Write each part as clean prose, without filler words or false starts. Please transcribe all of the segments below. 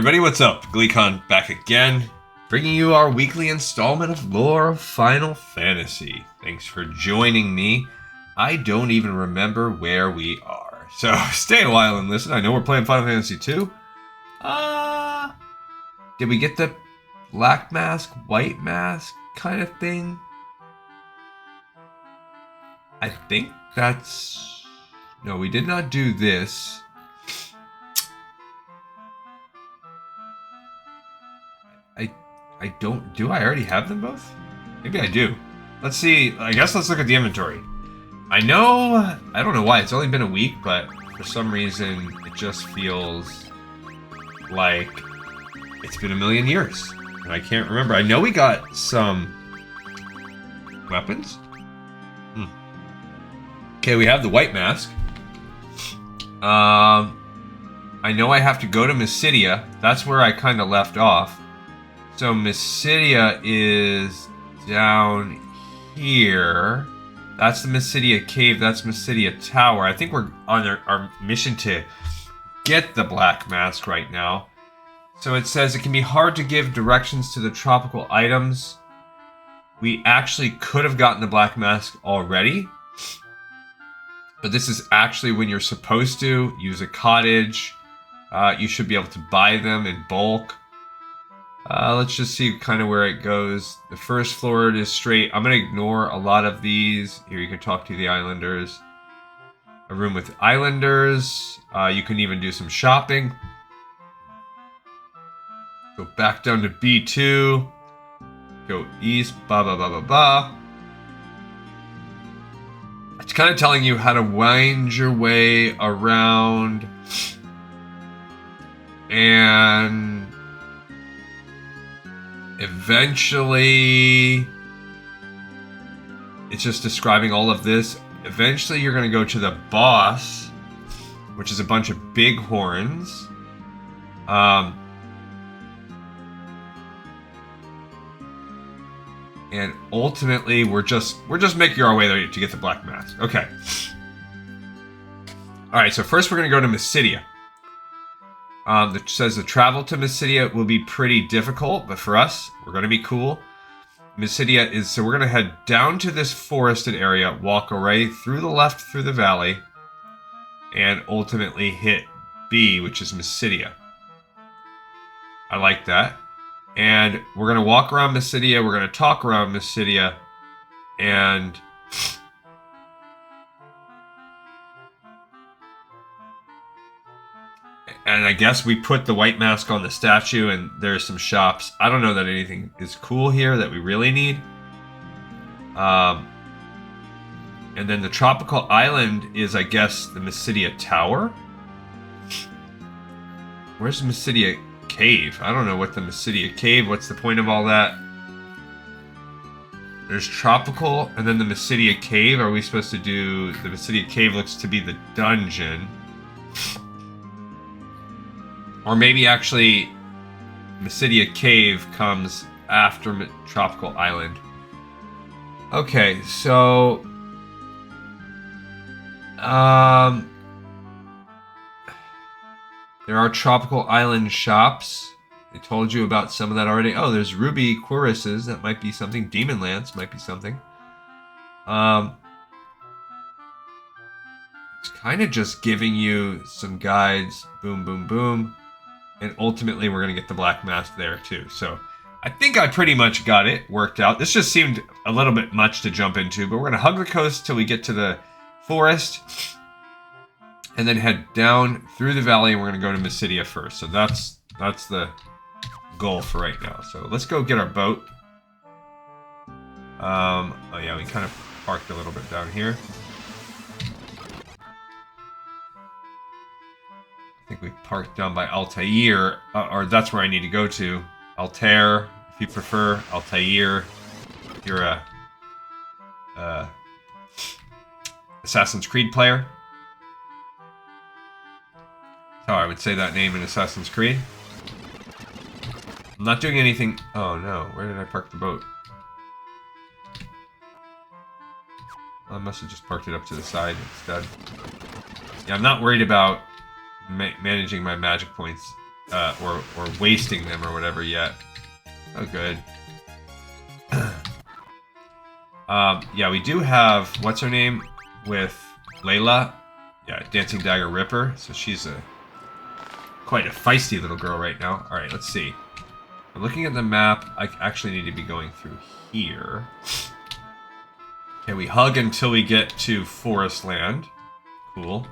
everybody, what's up? GleeCon back again, bringing you our weekly installment of Lore of Final Fantasy. Thanks for joining me. I don't even remember where we are, so stay a while and listen. I know we're playing Final Fantasy 2. Did we get the black mask, white mask kind of thing? I think that's... No, we did not do this. I don't... Do I already have them both? Maybe I do. Let's see. I guess let's look at the inventory. I know... I don't know why. It's only been a week, but for some reason, it just feels like it's been a million years. And I can't remember. I know we got some weapons. Okay, we have the white mask. I know I have to go to Mysidia. That's where I kind of left off. So Mysidia is down here. That's the Mysidia Cave. That's Mysidia Tower. I think we're on our mission to get the black mask right now. So it says it can be hard to give directions to the tropical items. We actually could have gotten the black mask already. But this is actually when you're supposed to use a cottage. You should be able to buy them in bulk. Let's just see kind of where it goes. The first floor is straight. I'm going to ignore a lot of these. Here you can talk to the islanders. A room with islanders. You can even do some shopping. Go back down to B2. Go east. Ba ba ba ba ba. It's kind of telling you how to wind your way around. And eventually, it's just describing all of this. Eventually, you're going to go to the boss, which is a bunch of big horns. And ultimately, we're just making our way there to get the black mask. Okay. All right. So first, we're going to go to Mysidia. It says the travel to Mysidia will be pretty difficult, but for us, we're going to be cool. Mysidia is, so we're going to head down to this forested area, walk away through the left through the valley, and ultimately hit B, which is Mysidia. I like that. And we're going to walk around Mysidia, we're going to talk around Mysidia, and I guess we put the white mask on the statue, and there's some shops. I don't know that anything is cool here that we really need. And then the tropical island is, I guess, the Mysidia Tower. Where's the Mysidia Cave? I don't know what the Mysidia Cave, what's the point of all that? There's tropical, and then the Mysidia Cave. Are we supposed to do... The Mysidia Cave looks to be the dungeon. Or maybe actually Mysidia Cave comes after Tropical Island. Okay, so... there are Tropical Island shops. I told you about some of that already. Oh, there's Ruby Choruses. That might be something. Demon Lance might be something. It's kind of just giving you some guides. Boom, boom, boom. And ultimately, we're going to get the black mask there, too. So, I think I pretty much got it worked out. This just seemed a little bit much to jump into, but we're going to hug the coast till we get to the forest. And then head down through the valley, and we're going to go to Mysidia first. So, that's the goal for right now. So, let's go get our boat. Oh, yeah, we kind of parked a little bit down here. I think we parked down by Altair, or that's where I need to go to. Altair, if you prefer. Altair. If you're a Assassin's Creed player. That's how I would say that name in Assassin's Creed. I'm not doing anything... Oh no, where did I park the boat? I must have just parked it up to the side instead. Yeah, I'm not worried about managing my magic points or wasting them or whatever yet. Oh, good. Yeah, we do have, what's her name, with Layla? Yeah, Dancing Dagger Ripper. So she's quite a feisty little girl right now. All right, let's see. I'm looking at the map. I actually need to be going through here. Okay, we hug until we get to Forest Land. Cool.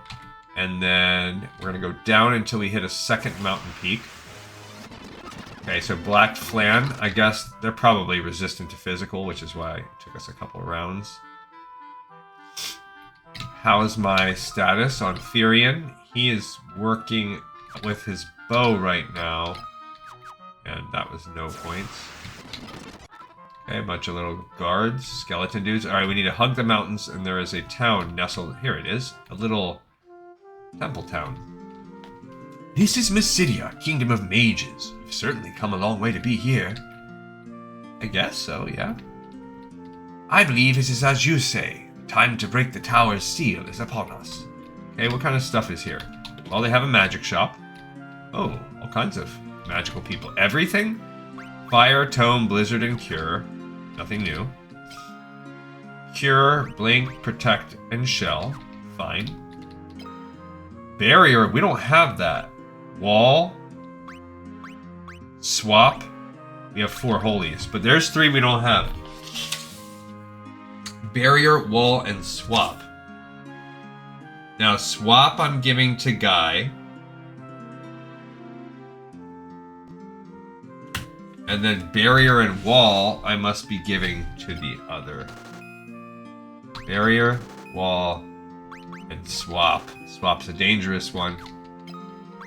And then we're going to go down until we hit a second mountain peak. Okay, so Black Flan, I guess they're probably resistant to physical, which is why it took us a couple of rounds. How is my status on Furion? He is working with his bow right now. And that was no points. Okay, a bunch of little guards, skeleton dudes. Alright, we need to hug the mountains, and there is a town nestled... Here it is. A little temple town. This is Mysidia, Kingdom of Mages. You've certainly come a long way to be here. I guess so, yeah. I believe it is as you say. Time to break the tower's seal is upon us. Okay, what kind of stuff is here? Well, they have a magic shop. Oh, all kinds of magical people. Everything? Fire, Tome, Blizzard, and Cure. Nothing new. Cure, Blink, Protect, and Shell. Fine. Barrier, we don't have that. Wall. Swap. We have 4 holies, but there's 3 we don't have. Barrier, Wall, and Swap. Now, Swap I'm giving to Guy. And then Barrier and Wall I must be giving to the other. Barrier, Wall, and Swap. Swap's a dangerous one.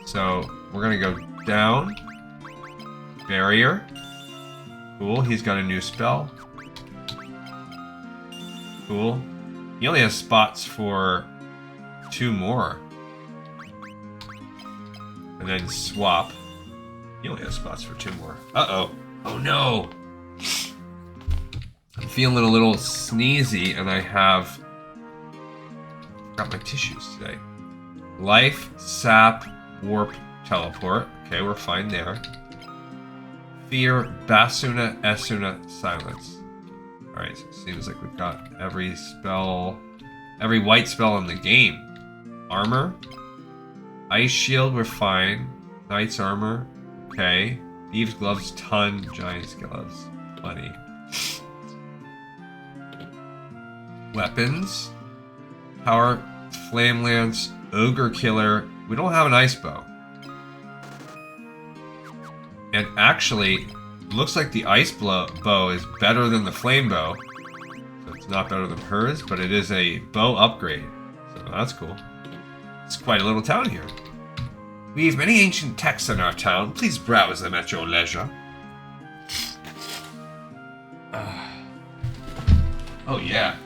So, we're gonna go down. Barrier. Cool, he's got a new spell. Cool. He only has spots for 2 more. And then Swap. He only has spots for 2 more. Uh-oh. Oh no! I'm feeling a little sneezy, and I have... got my tissues today. Life, Sap, Warp, Teleport. Okay, we're fine there. Fear, Basuna, Esuna, Silence. Alright, so it seems like we've got every spell... every white spell in the game. Armor. Ice Shield, we're fine. Knight's Armor. Okay. Thieves' Gloves, ton. Giant's Gloves, plenty. Weapons. Power, Flame Lance, Ogre Killer. We don't have an Ice Bow. And actually, looks like the Ice Bow is better than the Flame Bow. So it's not better than hers, but it is a bow upgrade. So that's cool. It's quite a little town here. We have many ancient texts in our town. Please browse them at your leisure. Oh, yeah.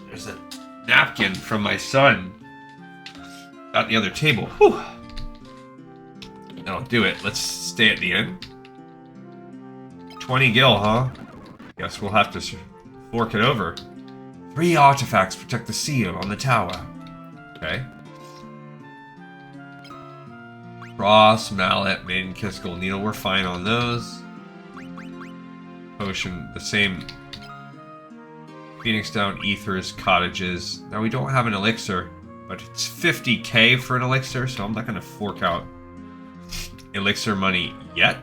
There's a napkin from my son at the other table. Whew. That'll do it. Let's stay at the inn. 20 gil, huh? Guess we'll have to fork it over. 3 artifacts protect the seal on the tower. Okay. Cross, Mallet, Maiden Kiss, Gold Needle. We're fine on those. Potion, the same. Phoenix Down, Ethers, Cottages. Now we don't have an elixir, but it's 50k for an elixir, so I'm not going to fork out elixir money yet.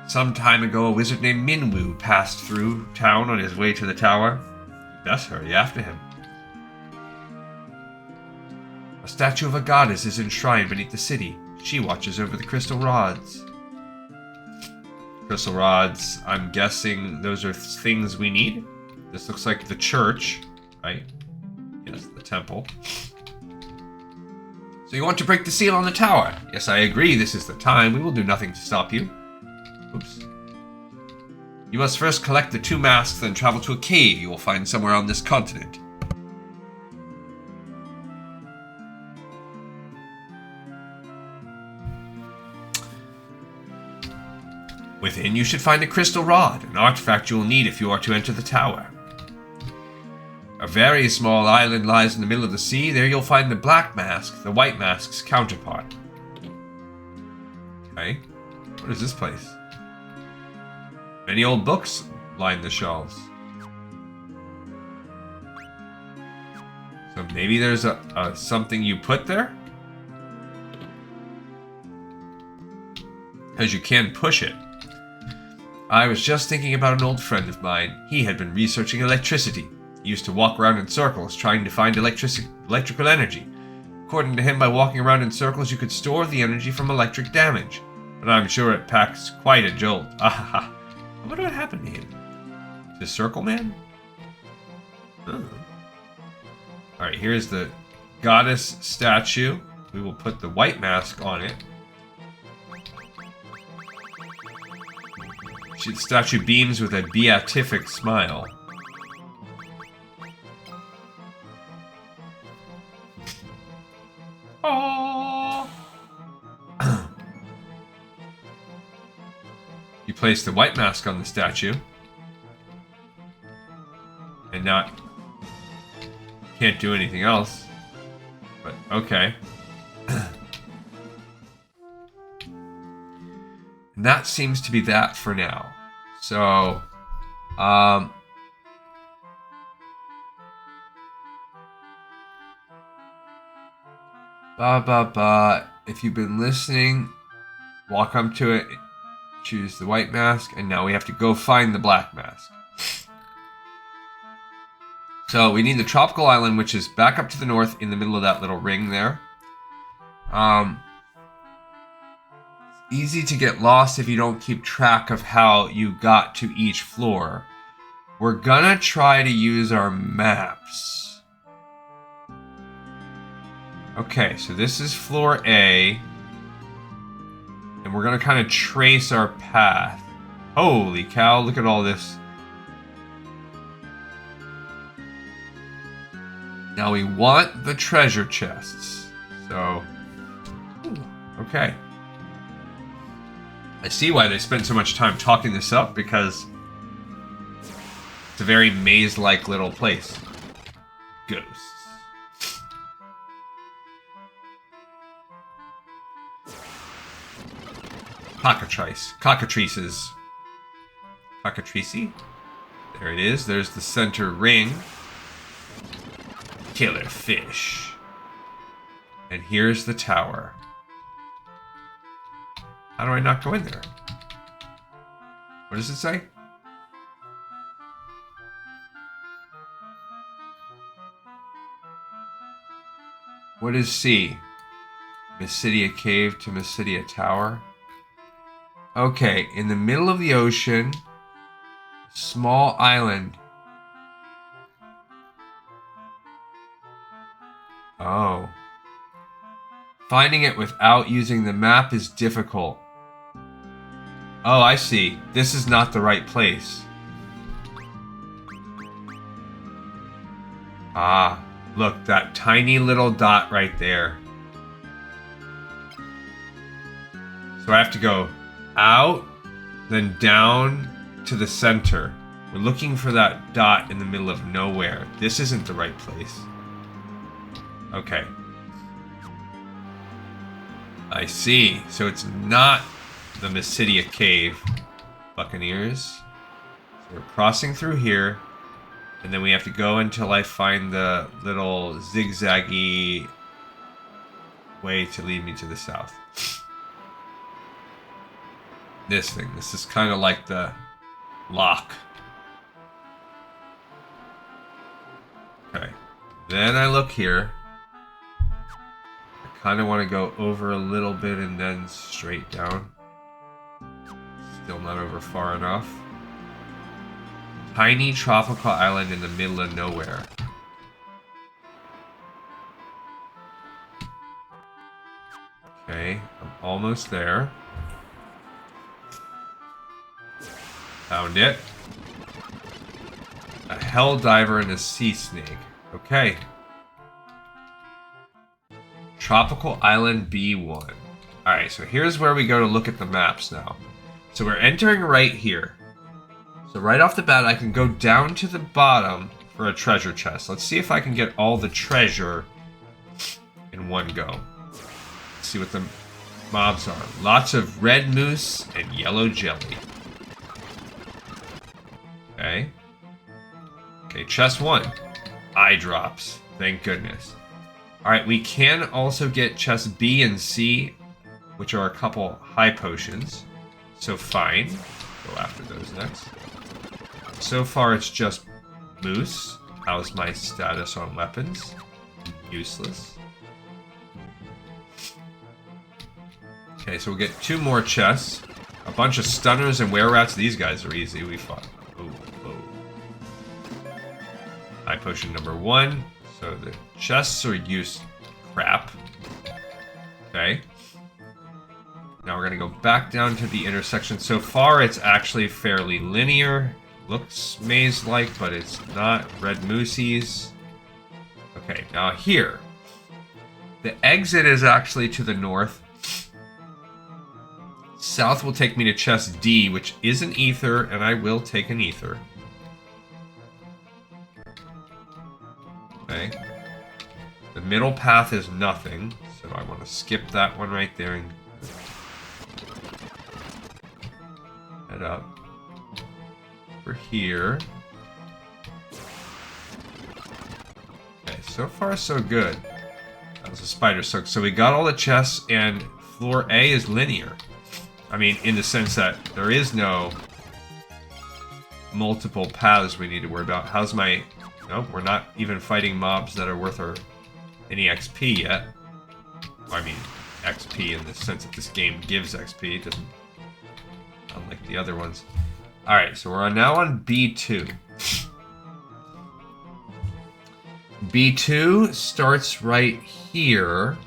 Some time ago, a wizard named Minwu passed through town on his way to the tower. You best hurry after him. A statue of a goddess is enshrined beneath the city. She watches over the crystal rods. Crystal rods, I'm guessing those are things we need. This looks like the church, right? Yes, the temple. So you want to break the seal on the tower? Yes, I agree. This is the time. We will do nothing to stop you. Oops. You must first collect the 2 masks, then travel to a cave you will find somewhere on this continent. Within, you should find a crystal rod, an artifact you will need if you are to enter the tower. A very small island lies in the middle of the sea. There you'll find the Black Mask, the White Mask's counterpart. Okay. What is this place? Many old books line the shelves. So maybe there's a something you put there? Because you can push it. I was just thinking about an old friend of mine. He had been researching electricity. He used to walk around in circles trying to find electrical energy. According to him, by walking around in circles, you could store the energy from electric damage. But I'm sure it packs quite a jolt. I wonder what happened to him. Is Circle Man? Oh. Alright, here's the goddess statue. We will put the white mask on it. The statue beams with a beatific smile. Aww. You place the white mask on the statue. And now can't do anything else. But okay. And that seems to be that for now. So, if you've been listening, walk up to it, choose the white mask, and now we have to go find the black mask. So we need the tropical island, which is back up to the north in the middle of that little ring there. Easy to get lost if you don't keep track of how you got to each floor. We're gonna try to use our maps. Okay, so this is floor A. And we're gonna kind of trace our path. Holy cow, look at all this. Now we want the treasure chests. So, okay. I see why they spent so much time talking this up, because it's a very maze-like little place. Ghosts. Cockatrices. Cockatrice? There it is. There's the center ring. Killer fish. And here's the tower. How do I not go in there? What does it say? What is C? Mysidia Cave to Mysidia Tower. Okay, in the middle of the ocean, small island. Oh. Finding it without using the map is difficult. Oh, I see. This is not the right place. Ah, look, that tiny little dot right there. So I have to go out, then down to the center. We're looking for that dot in the middle of nowhere. This isn't the right place. Okay. I see. So it's not the Mysidia Cave, Buccaneers. So we're crossing through here, and then we have to go until I find the little zigzaggy way to lead me to the south. This thing. This is kind of like the lock. Okay. Then I look here. I kind of want to go over a little bit and then straight down. Still not over far enough. Tiny tropical island in the middle of nowhere. Okay, I'm almost there. Found it. A hell diver and a sea snake. Okay. Tropical Island B1. Alright, so here's where we go to look at the maps now. So we're entering right here. So right off the bat, I can go down to the bottom, for a treasure chest. Let's see if I can get all the treasure in one go. Let's see what the mobs are. Lots of red moose and yellow jelly. Okay. Okay, chest 1. Eye drops. Thank goodness. Alright, we can also get chests B and C, which are a couple high potions. So fine. Go after those next. So far it's just moose. How's my status on weapons? Useless. Okay, so we'll get 2 more chests. A bunch of stunners and were-rats. These guys are easy. We fought. Oh, oh. High potion number 1. So the chests are used crap. Okay. Now we're going to go back down to the intersection. So far it's actually fairly linear. Looks maze-like, but it's not. Red moosies. Okay, now here. The exit is actually to the north. South will take me to chest D, which is an ether, and I will take an ether. Okay. The middle path is nothing, so I want to skip that one right there and head up. Over here. Okay, so far so good. That was a spider soak. So we got all the chests, and floor A is linear. I mean, in the sense that there is no multiple paths we need to worry about. How's my... Nope, we're not even fighting mobs that are worth any XP yet. I mean, XP in the sense that this game gives XP. It doesn't... Unlike the other ones. Alright, so we're now on B2. B2 starts right here.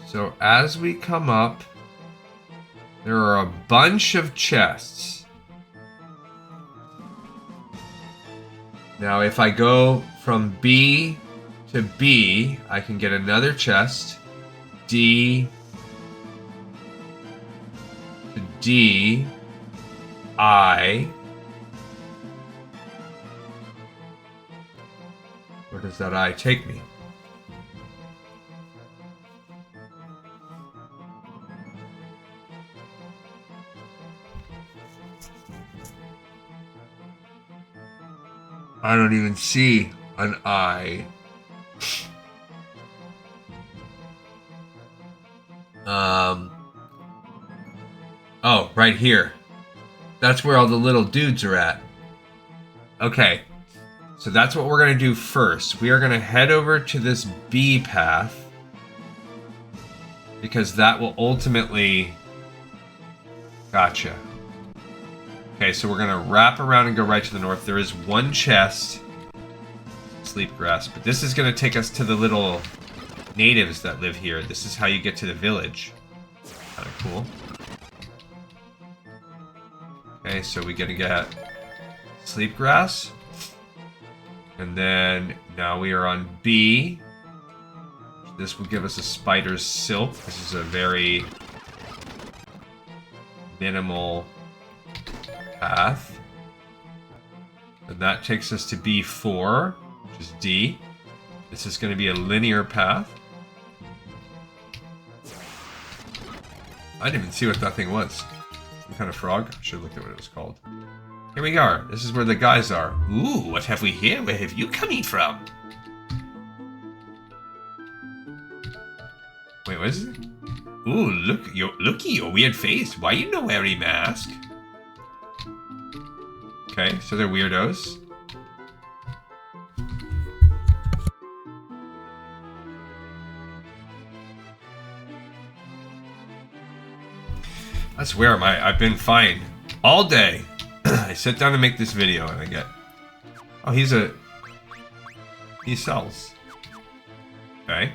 So as we come up, there are a bunch of chests. Now if I go from B to B, I can get another chest. D to D, I. Where does that I take me? I don't even see an I. Oh, right here. That's where all the little dudes are at. Okay. So that's what we're going to do first. We are going to head over to this B path. Because that will ultimately... Gotcha. Okay, so we're going to wrap around and go right to the north. There is one chest. Sleep grass. But this is going to take us to the little natives that live here. This is how you get to the village. Kind of cool. Okay, so we're going to get sleep grass. And then now we are on B. This will give us a spider's silk. This is a very minimal path. And that takes us to B4, which is D. This is going to be a linear path. I didn't even see what that thing was. Some kind of frog? I should have looked at what it was called. Here we are. This is where the guys are. Ooh, what have we here? Where have you coming from? Wait, what is it? Ooh, looky your weird face. Why you no wearing mask? Okay, so they're weirdos. I swear, I've been fine all day. I sit down to make this video and I get... Oh, he sells. Okay.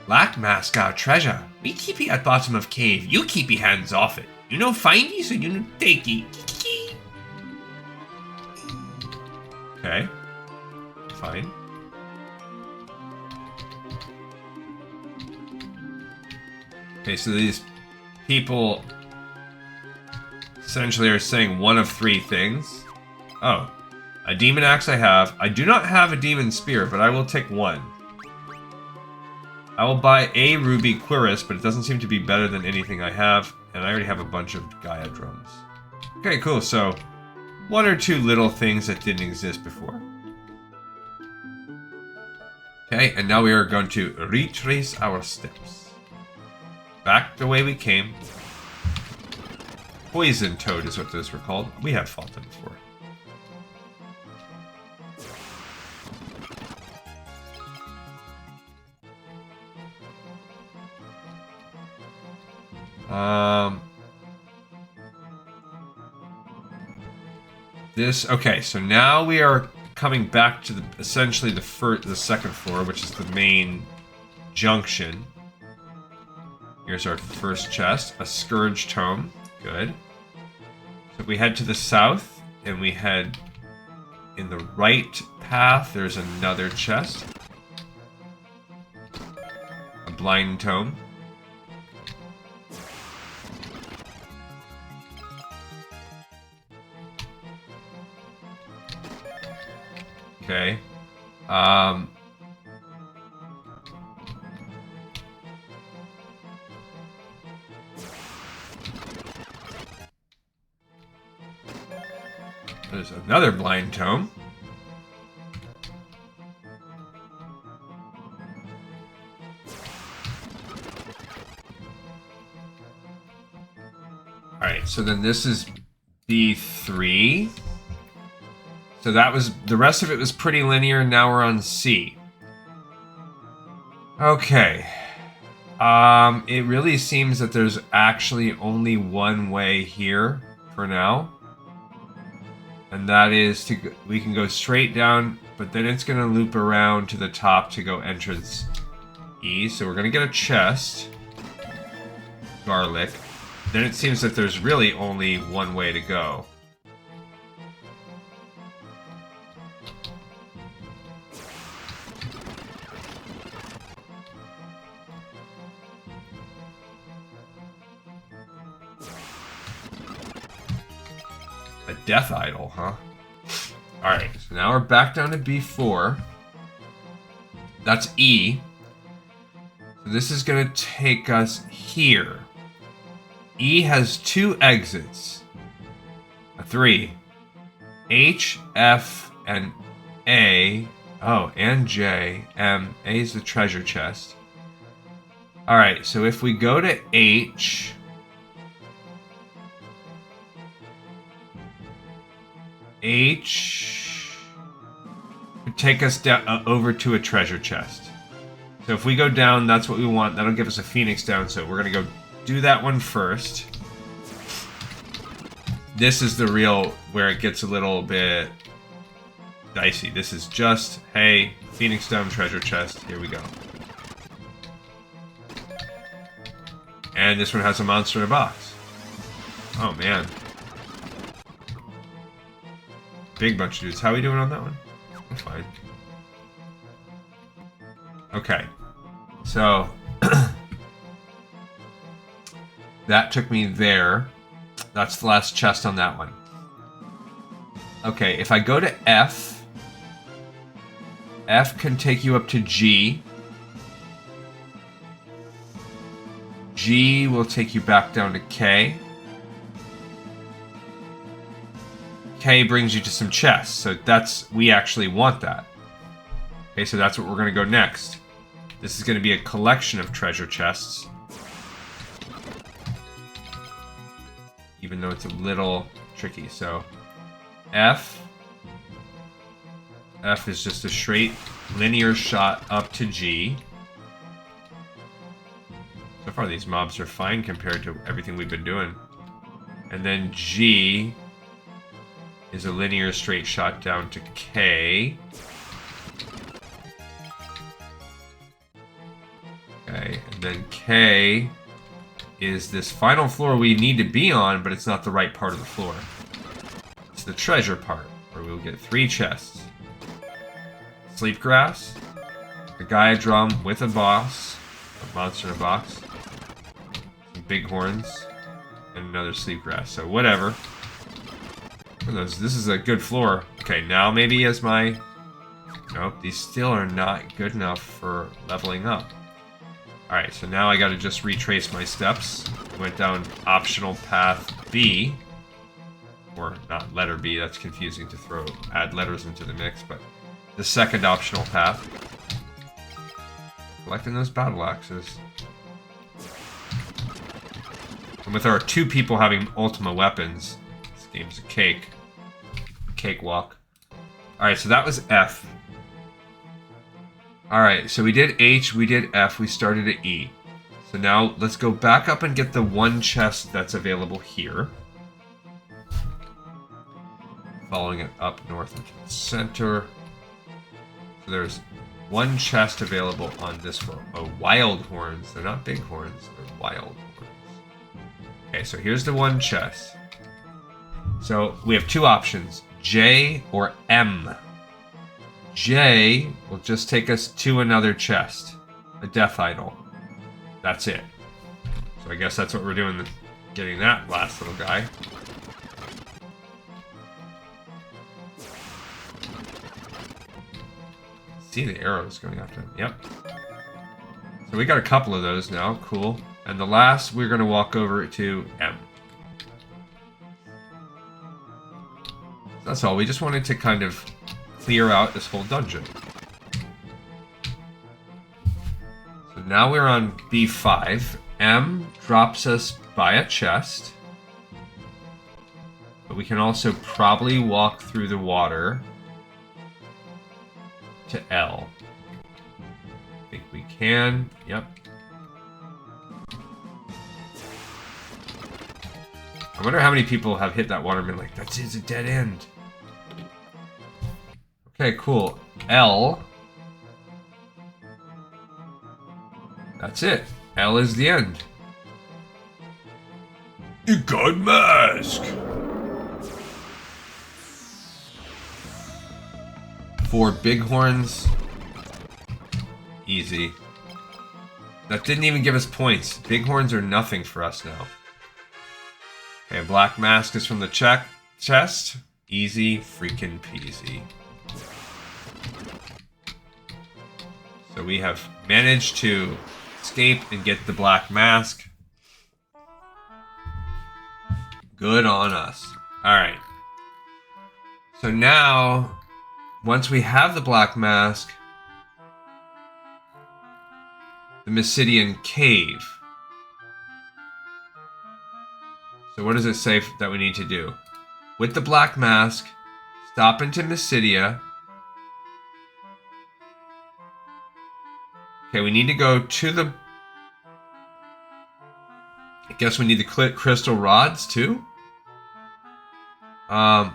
Black mask our treasure. We keep it at bottom of cave. You keep your hands off it. You know find ye, so you know take ye. Okay. Fine. Okay, so these people essentially are saying one of three things. Oh, a demon axe I have. I do not have a demon spear, but I will take one. I will buy a ruby cuirass, but it doesn't seem to be better than anything I have, and I already have a bunch of Gaia drums. Okay, cool. So, one or two little things that didn't exist before. Okay, and now we are going to retrace our steps. Back the way we came. Poison toad is what those were called. We have fought them before. Okay, so now we are coming back to essentially the second floor, which is the main junction. Here's our first chest, a Scourge Tome. Good. So if we head to the south and we head in the right path, there's another chest. A Blind Tome. Okay. There's another Blind Tome. Alright, so then this is B3. So that was, the rest of it was pretty linear, now we're on C. Okay. It really seems that there's actually only one way here for now. And that is to go, we can go straight down, but then it's going to loop around to the top to go entrance E. So we're going to get a chest. Garlic. Then it seems that there's really only one way to go. A death idol, huh? Alright, so now we're back down to B4. That's E. So this is going to take us here. E has two exits. Three. H, F, and A. Oh, and J. M. A is the treasure chest. Alright, so if we go to H... H would take us down over to a treasure chest. So if we go down, that's what we want. That'll give us a phoenix down. So we're gonna go do that one first. This is the real where it gets a little bit dicey. This is just, hey, phoenix down treasure chest. Here we go. And this one has a monster in a box. Oh man. Big bunch of dudes. How are we doing on that one? That's fine. Okay. So, that took me there. That's the last chest on that one. Okay, if I go to F, F can take you up to G. G will take you back down to K. K brings you to some chests, so that's, we actually want that. Okay, so that's what we're going to go next. This is going to be a collection of treasure chests. Even though it's a little tricky, so F. F is just a straight linear shot up to G. So far these mobs are fine compared to everything we've been doing. And then G is a linear straight shot down to K. Okay, and then K is this final floor we need to be on, but it's not the right part of the floor. It's the treasure part, where we'll get 3 chests. Sleep grass, a Gaia drum with a boss, a monster in a box, some big horns, And another sleep grass. So whatever. This is a good floor. Okay, now maybe as my... Nope, these still are not good enough for leveling up. Alright, so now I gotta just retrace my steps. Went down optional path B. Or not letter B, that's confusing to add letters into the mix, but the second optional path. Collecting those battle axes. And with our 2 people having Ultima weapons, this game's a cake. Cakewalk. Alright, so that was F. Alright, so we did H, we did F, we started at E. So now let's go back up and get the one chest that's available here. Following it up north into the center. So there's one chest available on this floor. Oh, wild horns. They're not big horns, they're wild horns. Okay, so here's the one chest. So we have 2 options, J or M. J will just take us to another chest, a death idol. That's it. So I guess that's what we're doing, getting that last little guy. See the arrows going after him. Yep. So we got a couple of those now. Cool. And the last, we're going to walk over to M. That's all. We just wanted to kind of clear out this whole dungeon. So now we're on B5. M drops us by a chest. But we can also probably walk through the water to L. I think we can. Yep. I wonder how many people have hit that water and been like, that is a dead end. Okay, cool. L. That's it. L is the end. You got mask! 4 bighorns. Easy. That didn't even give us points. Bighorns are nothing for us now. Okay, black mask is from the chest. Easy freaking peasy. So we have managed to escape and get the black mask. Good on us. Alright. So now, once we have the black mask, the Mysidian cave. So what does it say that we need to do? With the black mask, stop into Mysidia. Okay, we need to go to the... I guess we need the crystal rods too? So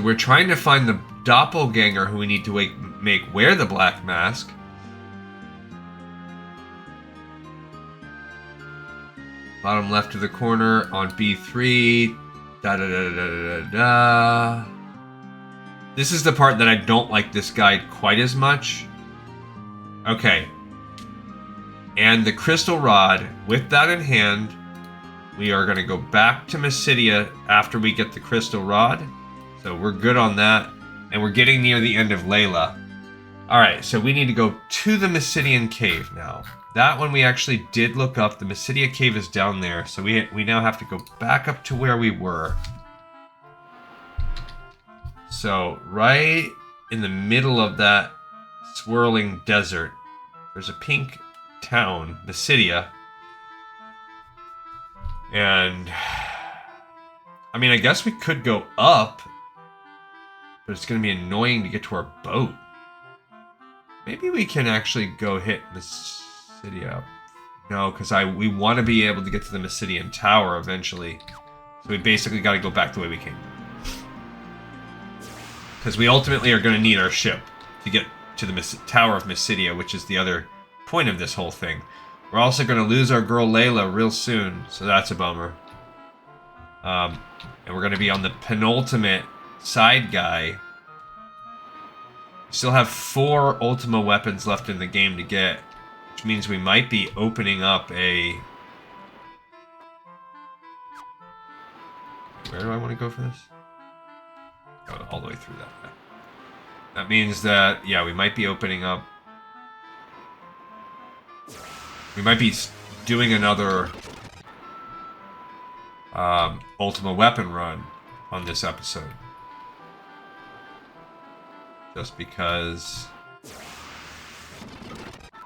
we're trying to find the doppelganger who we need to make wear the black mask. Bottom left of the corner on B3. This is the part that I don't like this guide quite as much. Okay. And the crystal rod, with that in hand, we are going to go back to Mysidia after we get the crystal rod. So we're good on that. And we're getting near the end of Layla. Alright, so we need to go to the Mysidian cave now. That one we actually did look up. The Mysidia cave is down there. So we now have to go back up to where we were. So right in the middle of that swirling desert, there's a pink town, Mysidia. And I mean, I guess we could go up, but it's going to be annoying to get to our boat. Maybe we can actually go hit Mysidia. No, because we want to be able to get to the Mysidian tower eventually. So we basically got to go back the way we came. Because we ultimately are going to need our ship to get to the Tower of Mysidia, which is the other point of this whole thing. We're also going to lose our girl Layla real soon, so that's a bummer. And we're going to be on the penultimate side guy. Still have 4 Ultima weapons left in the game to get, which means we might be opening up a... Where do I want to go for this? Go all the way through that. That means that, yeah, we might be opening up... We might be doing another Ultima weapon run on this episode. Just because...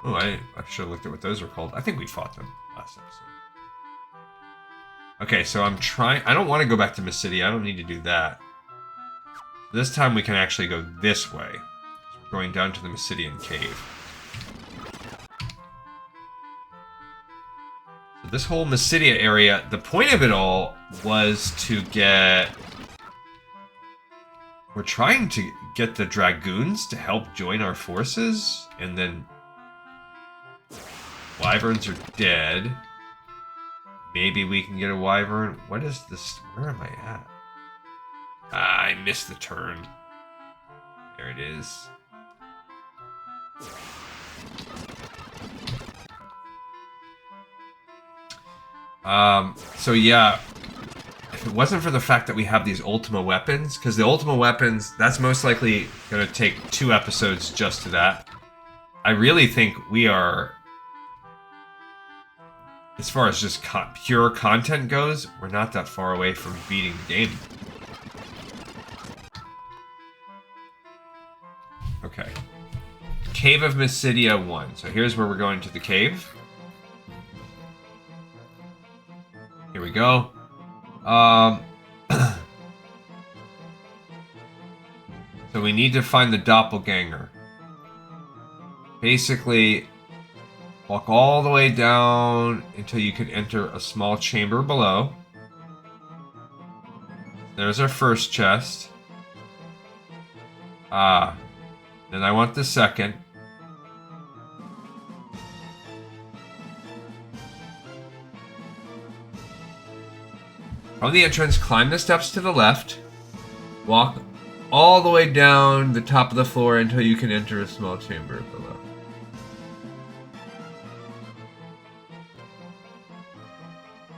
Oh, I should have looked at what those were called. I think we fought them last episode. Okay, so I'm trying... I don't want to go back to Mysidia. I don't need to do that. This time we can actually go this way. We're going down to the Mysidian cave. So this whole Mysidia area, the point of it all was to get... We're trying to get the Dragoons to help join our forces, and then... Wyverns are dead. Maybe we can get a Wyvern. What is this? Where am I at? Ah, I missed the turn. There it is. So yeah, if it wasn't for the fact that we have these Ultima weapons, because the Ultima weapons, that's most likely going to take 2 episodes just to that. I really think we are, as far as just pure content goes, we're not that far away from beating the game. Okay. Cave of Mysidia 1. So here's where we're going to the cave. Here we go. So we need to find the doppelganger. Basically, walk all the way down until you can enter a small chamber below. There's our first chest. Then I want the second. From the entrance, climb the steps to the left. Walk all the way down the top of the floor until you can enter a small chamber below.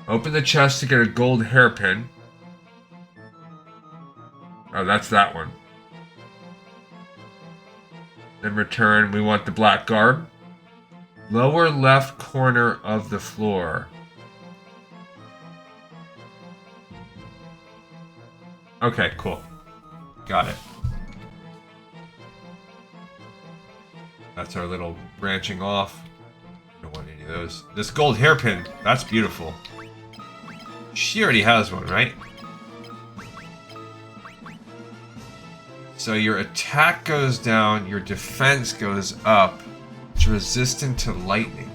Open the chest to get a gold hairpin. Oh, that's that one. Then return. We want the black garb. Lower left corner of the floor. Okay, cool. Got it. That's our little branching off. Don't want any of those. This gold hairpin, that's beautiful. She already has one, right? So your attack goes down, your defense goes up. It's resistant to lightning.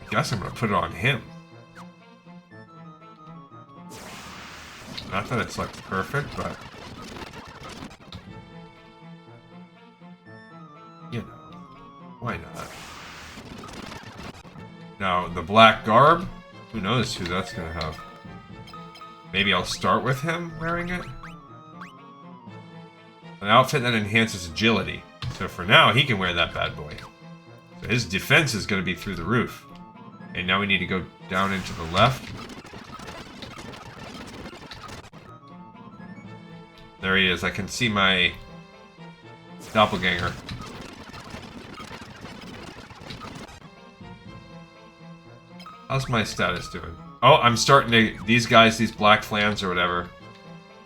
I guess I'm gonna put it on him. Not that it's like perfect, but you know, why not? Now the black garb. Who knows who that's gonna have? Maybe I'll start with him wearing it. An outfit that enhances agility. So for now, he can wear that bad boy. So his defense is gonna be through the roof. And now we need to go down into the left. There he is. I can see my doppelganger. How's my status doing? Oh, I'm starting to... These guys, these black flams or whatever.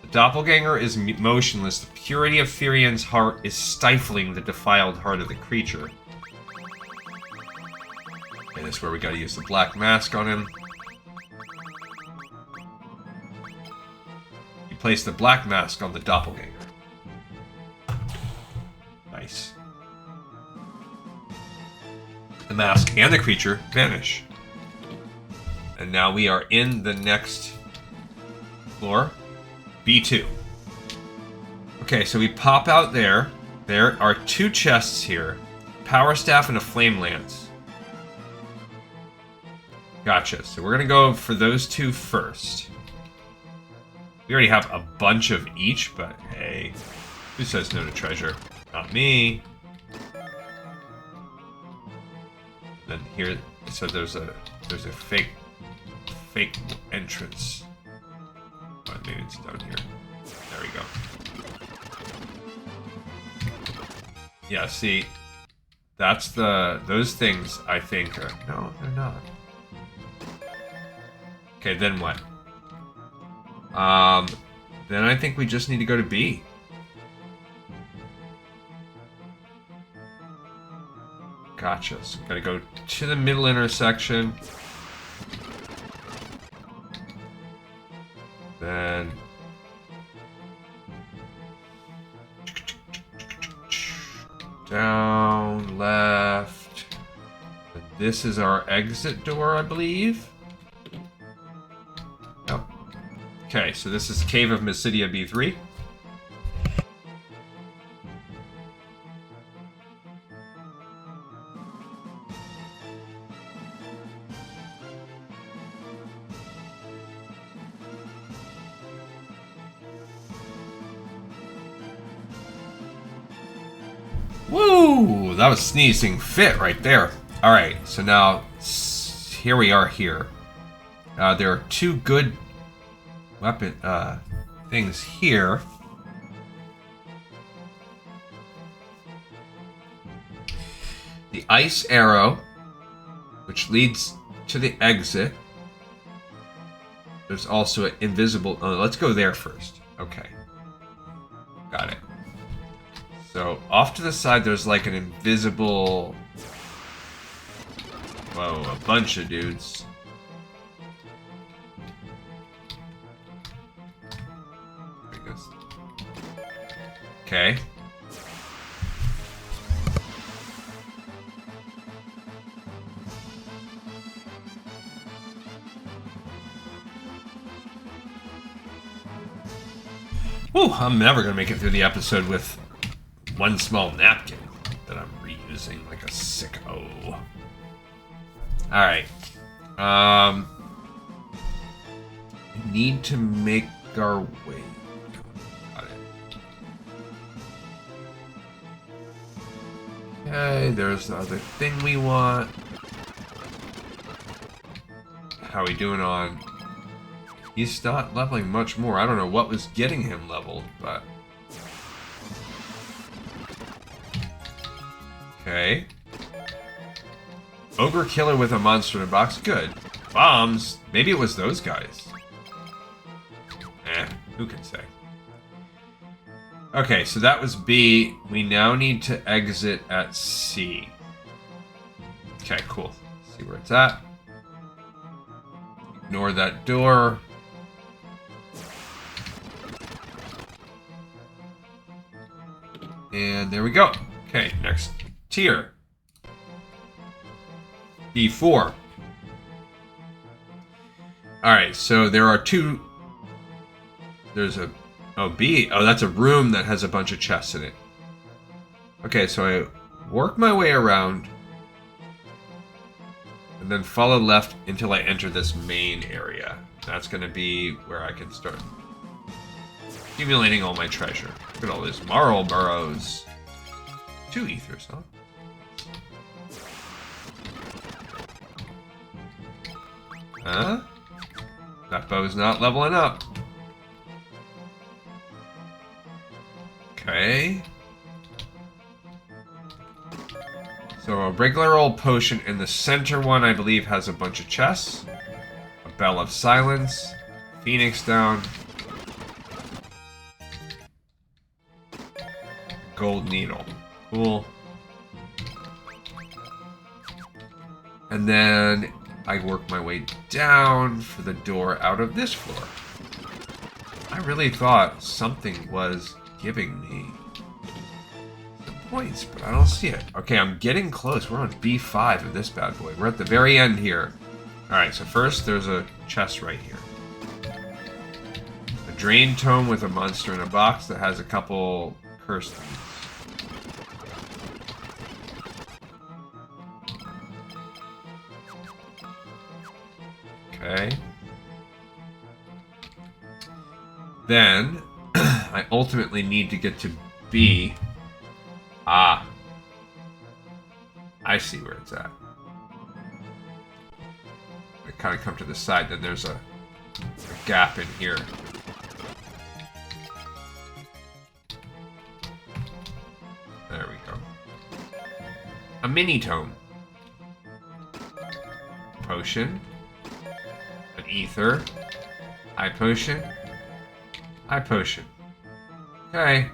The doppelganger is motionless. The purity of Therian's heart is stifling the defiled heart of the creature. And this is where we gotta use the black mask on him. You place the black mask on the doppelganger. Nice. The mask and the creature vanish. And now we are in the next floor, B2. Okay, so we pop out there. There are 2 chests here. Power staff and a flame lance. Gotcha. So we're going to go for those 2 first. We already have a bunch of each, but hey, who says no to treasure? Not me. Then here, so there's a fake entrance. Oh, maybe it's down here. There we go. Yeah, see, that's those things I think are, no, they're not. Okay, then what? Then I think we just need to go to B. Gotcha. So we gotta go to the middle intersection. Then down, left. This is our exit door, I believe. Oh. Okay, so this is Cave of Mysidia B3. Woo! That was sneezing fit right there. Alright, so now here we are here. There are two good weapon things here. The ice arrow, which leads to the exit. There's also an invisible... Oh, let's go there first. Okay. Got it. So, off to the side, there's like an invisible... Whoa, a bunch of dudes. Okay. Whew, I'm never going to make it through the episode with one small napkin that I'm reusing like a sicko. Alright. We need to make our way. Got it. Okay, there's the other thing we want. How are we doing on... He's not leveling much more. I don't know what was getting him leveled, but... Okay. Ogre killer with a monster in a box. Good. Bombs. Maybe it was those guys. Who can say? Okay, so that was B. We now need to exit at C. Okay, cool. See where it's at. Ignore that door. And there we go. Okay, next tier. B4. Alright, so there are two... There's a... Oh, B. Oh, that's a room that has a bunch of chests in it. Okay, so I work my way around. And then follow left until I enter this main area. That's going to be where I can start accumulating all my treasure. Look at all these marl burrows. 2 ethers, huh? Huh? That bow's not leveling up. Okay. So a regular old potion in the center one, I believe, has a bunch of chests. A bell of silence. Phoenix down. Gold needle. Cool. And then I work my way down for the door out of this floor. I really thought something was giving me some points, but I don't see it. Okay, I'm getting close. We're on B5 of this bad boy. We're at the very end here. Alright, so first there's a chest right here. A drain tome with a monster in a box that has a couple cursed things. Okay. then I ultimately need to get to B. Ah. I see where it's at. I kind of come to the side, then there's a gap in here. There we go. A mini tome. Potion. An ether. High potion. High potion. Okay.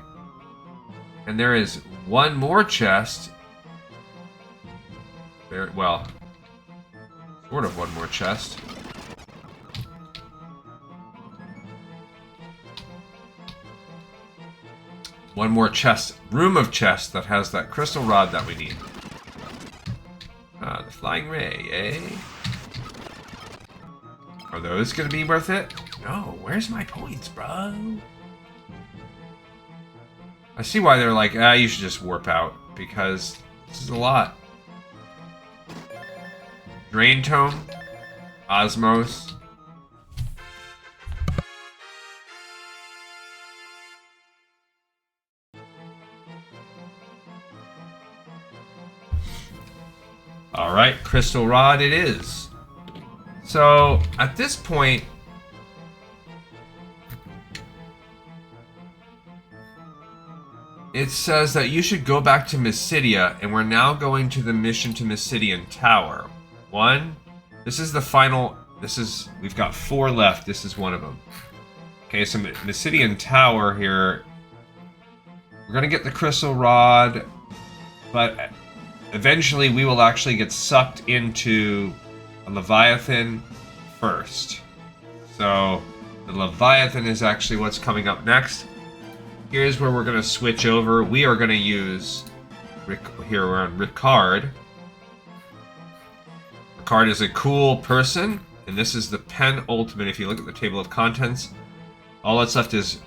And there is one more chest. Very well. Sort of one more chest. One more chest. Room of chest that has that crystal rod that we need. The flying ray, eh? Are those gonna be worth it? No, where's my points, bro? I see why they're like, you should just warp out, because this is a lot. Drain Tome, Osmos. Alright, Crystal Rod it is. So, at this point, it says that you should go back to Mysidia, and we're now going to the mission to Mysidian Tower. This is the final, we've got 4 left, this is one of them. Okay, so Mysidian Tower here, we're gonna get the Crystal Rod, but eventually we will actually get sucked into a Leviathan first. So, the Leviathan is actually what's coming up next. Here's where we're gonna switch over. We are gonna use, here we're on Ricard. Ricard is a cool person, and this is the penultimate. If you look at the table of contents, all that's left is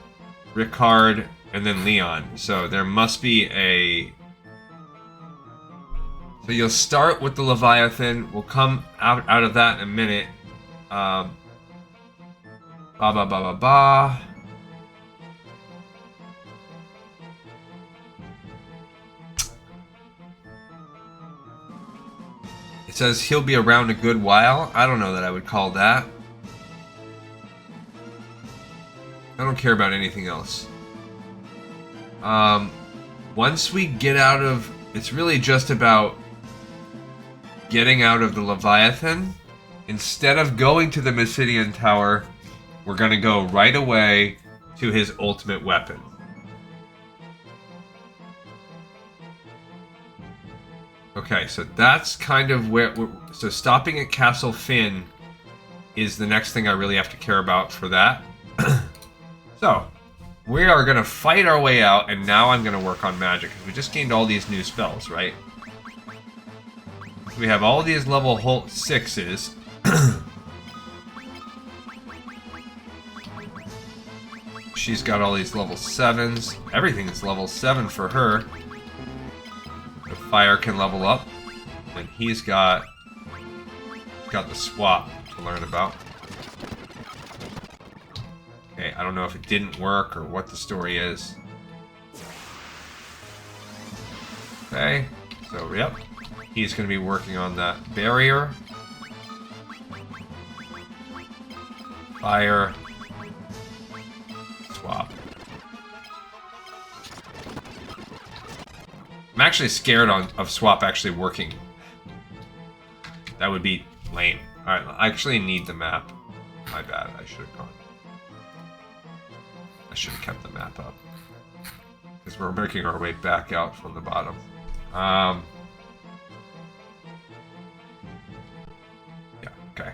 Ricard and then Leon. So there must be a... So you'll start with the Leviathan. We'll come out of that in a minute. It says he'll be around a good while. I don't know that I would call that. I don't care about anything else. Once we get out of... It's really just about getting out of the Leviathan. Instead of going to the Mysidian Tower, we're going to go right away to his ultimate weapon. Okay, so that's kind of where... So stopping at Castle Finn is the next thing I really have to care about for that. So, we are going to fight our way out, and now I'm going to work on magic, because we just gained all these new spells, right? We have all these level 6s. She's got all these level 7s. Everything is level 7 for her. The fire can level up. And he's got the swap to learn about. Okay, I don't know if it didn't work or what the story is. Okay, so yep. He's going to be working on that barrier. Fire. Swap. I'm actually scared of swap actually working. That would be lame. Alright, I actually need the map. My bad, I should have gone. I should have kept the map up. Because we're making our way back out from the bottom. Yeah, okay.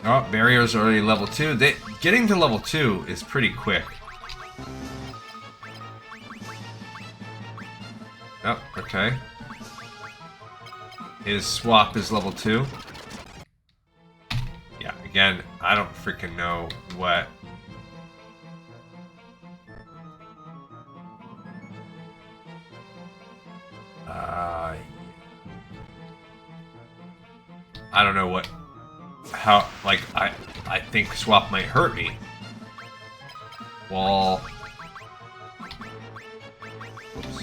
Oh, barrier's already level 2. Getting to level 2 is pretty quick. Oh, okay. His swap is level 2. Yeah, again, I don't freaking know what... I don't know what how, like, I think swap might hurt me. Wall. Oops.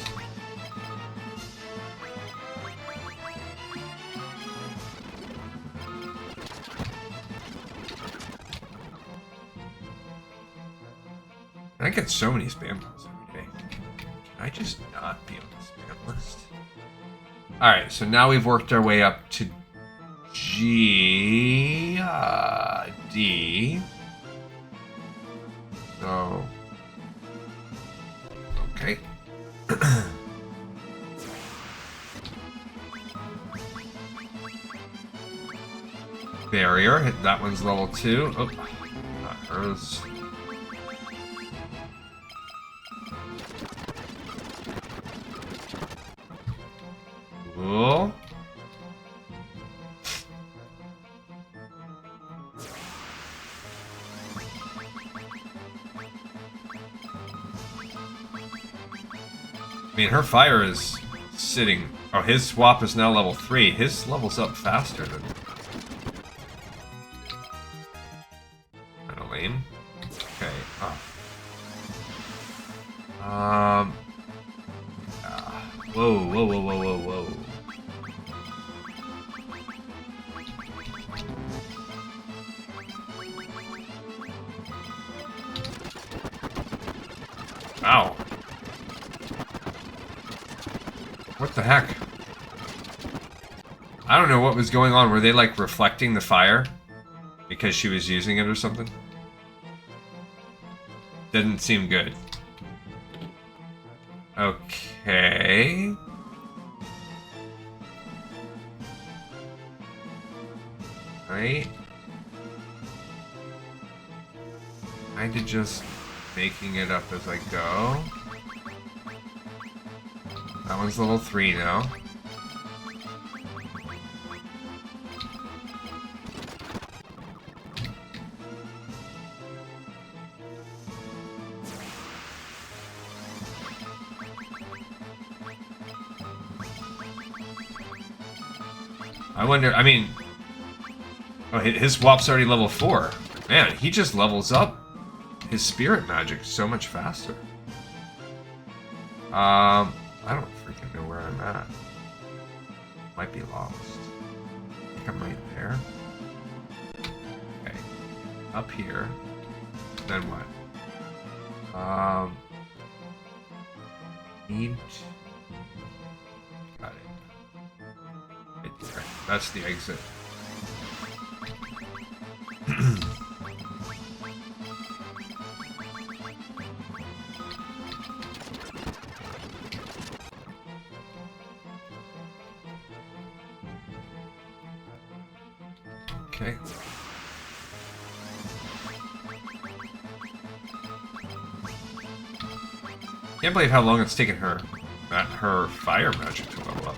I get so many spam calls every day. Can I just not be on the spam list? Alright, so now we've worked our way up to G, D. So, okay. Barrier, hit that one's level 2. Oh, not hers. Cool. I mean, her fire is sitting... Oh, his swap is now level 3. His level's up faster than... Kinda lame. Okay, whoa, whoa, whoa, whoa, whoa, whoa. Ow. What the heck? I don't know what was going on. Were they, like, reflecting the fire? Because she was using it or something? Didn't seem good. Okay. Right. Kinda just making it up as I go. That one's level 3 now. I wonder, I mean... Oh, his swap's already level 4. Man, he just levels up his spirit magic so much faster. I don't freaking know where I'm at. Might be lost. I think I'm right there. Okay. Up here. Then what? Need... Got it. Right there. That's the exit. Okay. Can't believe how long it's taken her, her fire magic to level up.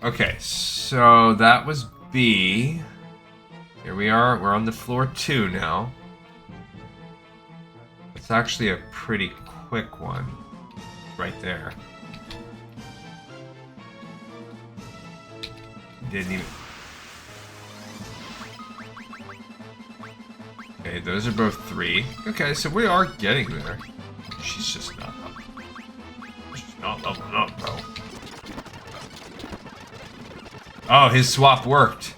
Okay, so that was B. Here we are, we're on the floor 2 now. It's actually a pretty quick one. Right there. Didn't even... Okay, those are both 3. Okay, so we are getting there. She's just not up. She's not leveling up, though. Oh, his swap worked.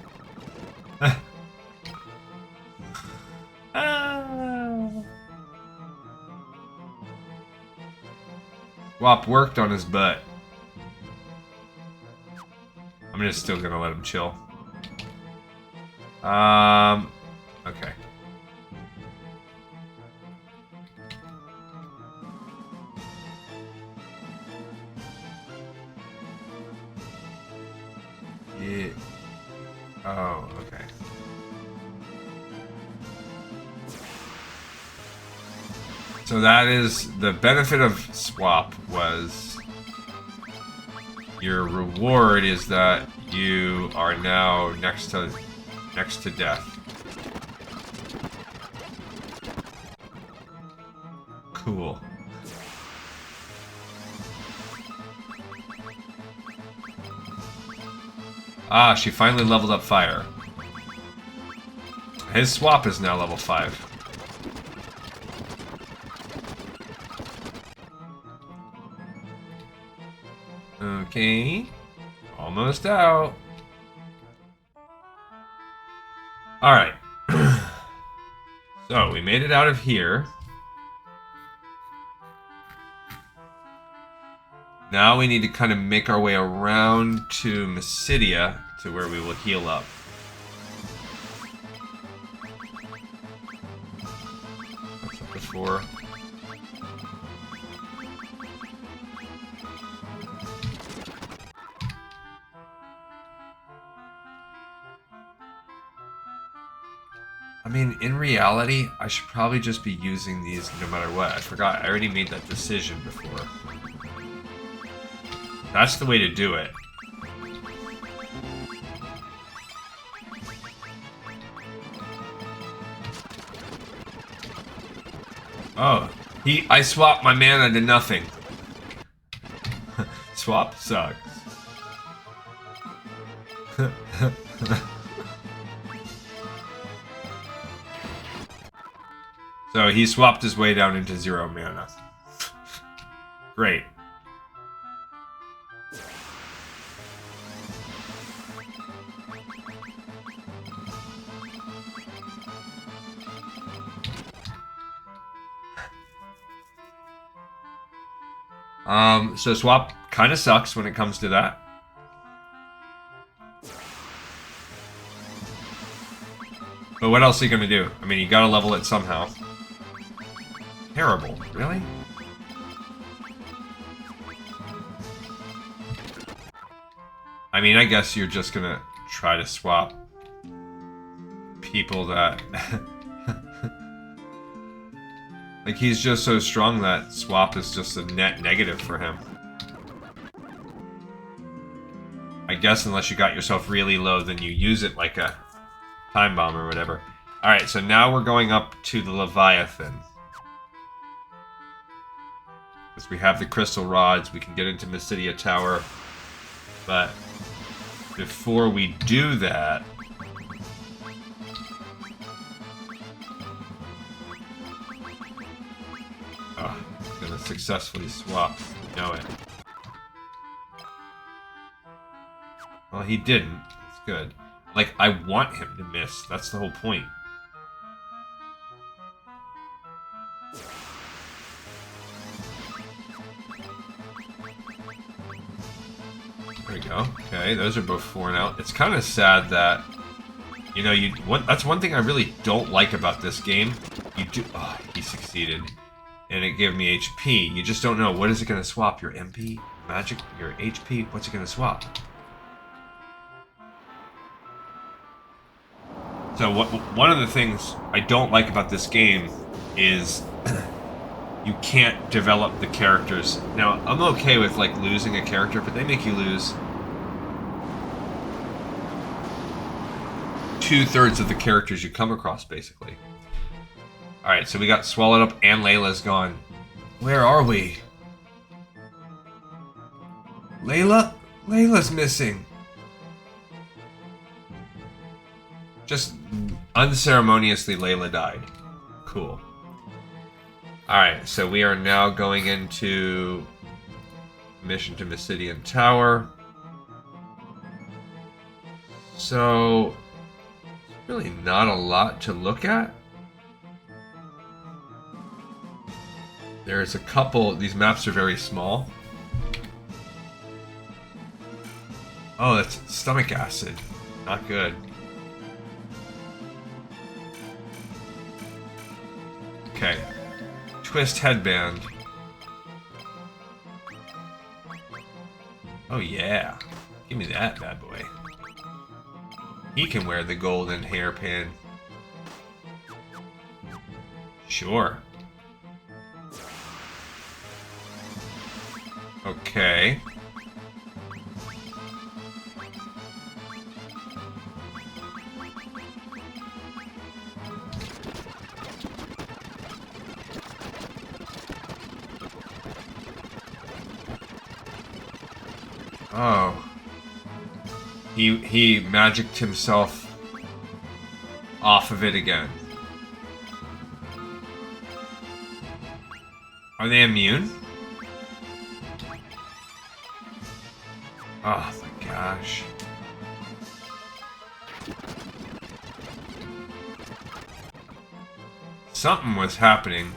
Swap worked on his butt. I'm just still gonna let him chill. Okay. Yeah. Oh, okay. So that is the benefit of swap was your reward is that you are now next to death. Cool. Ah, she finally leveled up fire. His swap is now level 5. Okay. Almost out. Alright. So, we made it out of here. Now we need to kind of make our way around to Mysidia to where we will heal up. That's up before. I mean, in reality, I should probably just be using these no matter what. I forgot, I already made that decision before. That's the way to do it. Oh, I swapped my mana to nothing. Swap sucks. So he swapped his way down into 0 mana. Great. So swap kind of sucks when it comes to that. But what else are you gonna do? I mean, you gotta level it somehow. Terrible, really? I mean, I guess you're just gonna try to swap people that... Like, he's just so strong that swap is just a net negative for him. I guess unless you got yourself really low, then you use it like a time bomb or whatever. Alright, so now we're going up to the Leviathan. Because we have the crystal rods, we can get into Mysidia Tower. But before we do that... Oh, he's gonna successfully swap. You know it. Well, he didn't. That's good. Like, I want him to miss. That's the whole point. There we go. Okay, those are both 4 now. It's kind of sad that, you know, that's one thing I really don't like about this game. You do... Oh, he succeeded. And it gave me HP. You just don't know. What is it going to swap? Your MP? Magic? Your HP? What's it going to swap? So one of the things I don't like about this game is you can't develop the characters. Now, I'm okay with like losing a character, but they make you lose 2/3 of the characters you come across, basically. Alright, so we got swallowed up and Layla's gone. Where are we? Layla? Layla's missing. Just unceremoniously, Layla died. Cool. Alright, so we are now going into mission to Mysidian Tower. So, really not a lot to look at. There's a couple, these maps are very small. Oh, that's stomach acid. Not good. Okay. Twist headband. Oh yeah. Give me that bad boy. He can wear the golden hairpin. Sure. Okay. Oh. He magicked himself off of it again. Are they immune? Oh my gosh. Something was happening.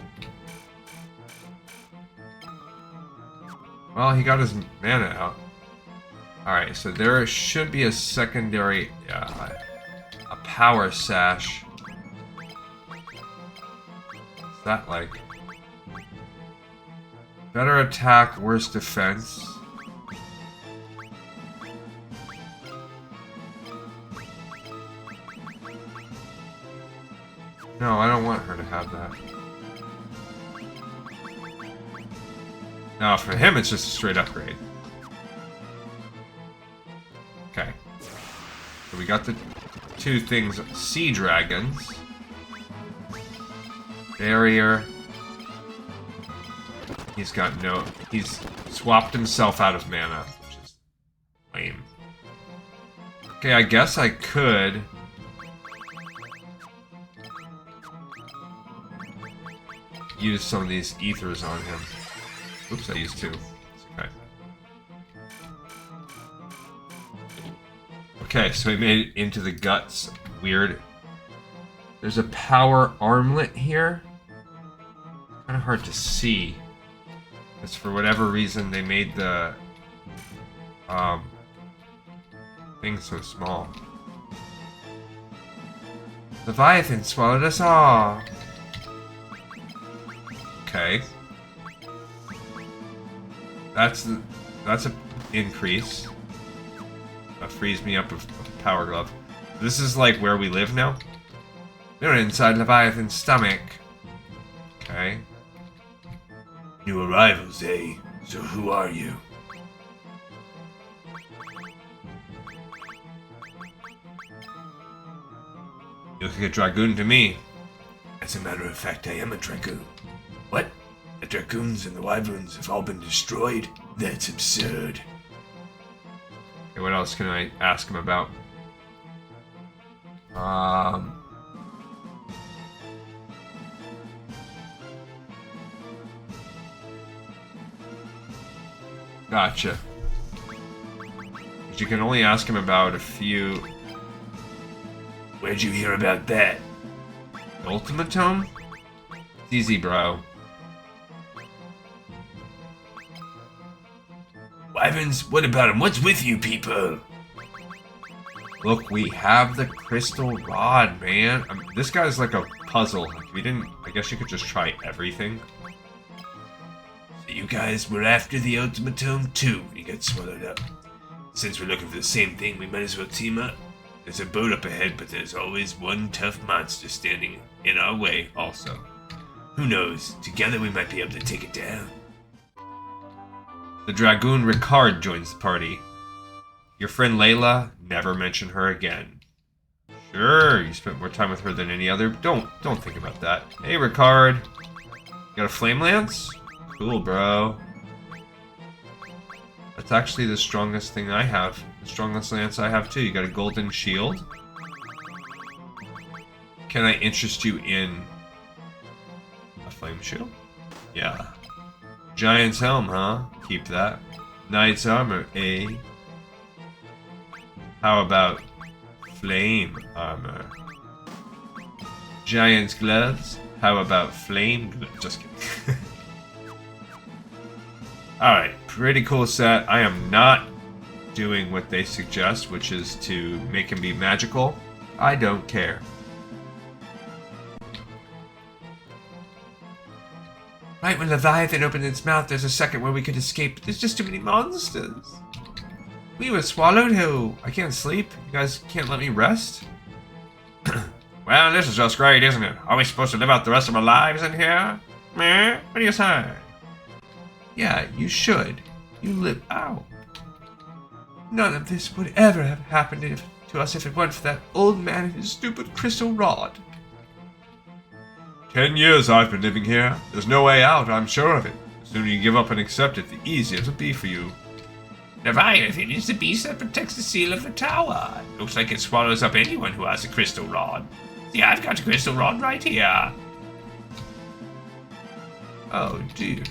Well, he got his mana out. Alright, so there should be a secondary, a power sash. What's that like? Better attack, worse defense. No, I don't want her to have that. No, for him it's just a straight upgrade. Okay. So we got the two things. Sea dragons. Barrier. He's got no... He's swapped himself out of mana, which is lame. Okay, I guess I could... use some of these ethers on him. Oops, I used two. It's okay. Okay, so he made it into the guts. Weird. There's a power armlet here. Kind of hard to see. Because for whatever reason they made the thing so small. Leviathan swallowed us all. Okay. That's an increase. That frees me up of Power Glove. This is like where we live now. We're inside Leviathan's stomach. Okay. New arrivals, eh? So who are you? You look like a dragoon to me. As a matter of fact, I am a dragoon. What? The dragoons and the wyverns have all been destroyed? That's absurd. Okay, what else can I ask him about? Gotcha. But you can only ask him about a few... Where'd you hear about that? Ultimatome? It's easy, bro. Wyverns, what about him? What's with you people? Look, we have the crystal rod, man. This guy's like a puzzle. Like, we didn't... I guess you could just try everything. So you guys were after the ultimatome too when you got swallowed up. Since we're looking for the same thing, we might as well team up. There's a boat up ahead, but there's always one tough monster standing in our way also. Who knows? Together we might be able to take it down. The Dragoon Ricard joins the party. Your friend Layla, never mention her again. Sure, you spent more time with her than any other. Don't think about that. Hey, Ricard. You got a flame lance? Cool, bro. That's actually the strongest thing I have. The strongest lance I have too. You got a golden shield. Can I interest you in a flame shield? Yeah. Giant's helm, huh? Keep that. Knight's armor, eh? How about flame armor? Giant's gloves? How about flame gloves? Just kidding. Alright, pretty cool set. I am not doing what they suggest, which is to make him be magical. I don't care. Right when Leviathan opened its mouth, there's a second where we could escape. There's just too many monsters. We were swallowed who? I can't sleep. You guys can't let me rest? Well, this is just great, isn't it? Are we supposed to live out the rest of our lives in here? Meh? What do you say? Yeah, you should. You live out. None of this would ever have happened to us if it weren't for that old man and his stupid crystal rod. 10 years I've been living here. There's no way out, I'm sure of it. The sooner you give up and accept it, the easier it'll be for you. Leviathan is the beast that protects the seal of the tower. Looks like it swallows up anyone who has a crystal rod. See, I've got a crystal rod right here. Oh, do you know?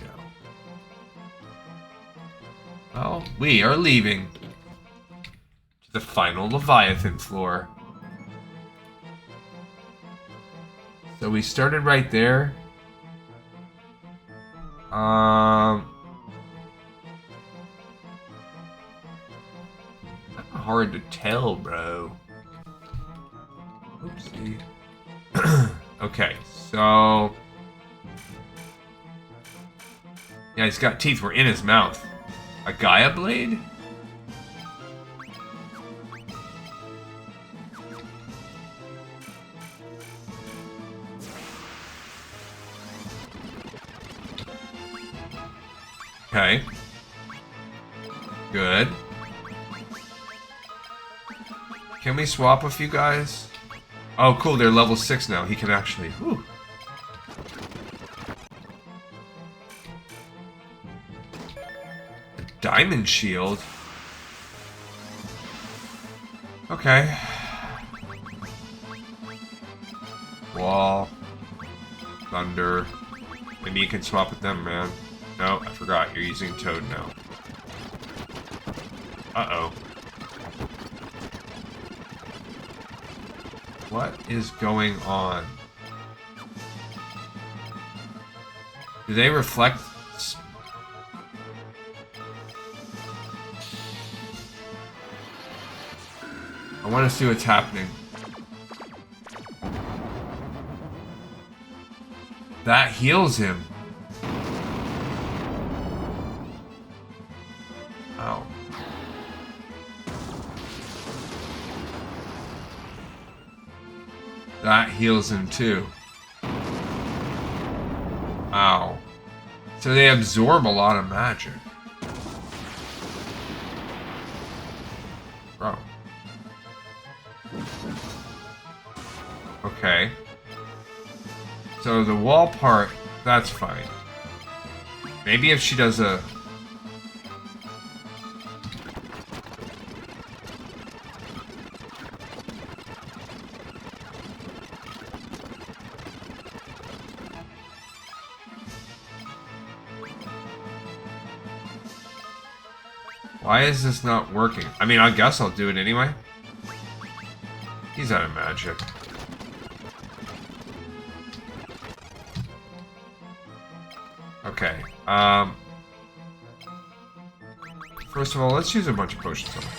Well, we are leaving to the final Leviathan floor. So we started right there. Hard to tell, bro. Oopsie. Okay, so yeah, he's got teeth. We're in his mouth. A Gaia blade? Okay. Good. Can we swap a few guys? Oh, cool. They're level 6 now. He can actually... Whew. A diamond shield? Okay. Wall. Thunder. Maybe you can swap with them, man. No, I forgot. You're using Toad now. Uh-oh. What is going on? Do they reflect? I want to see what's happening. That heals him. Ow. That heals him too. Ow. So they absorb a lot of magic. Bro. Okay. So the wall part, that's fine. Maybe if she does a... Why is this not working? I mean, I guess I'll do it anyway. He's out of magic. Okay. First of all, let's use a bunch of potions on him.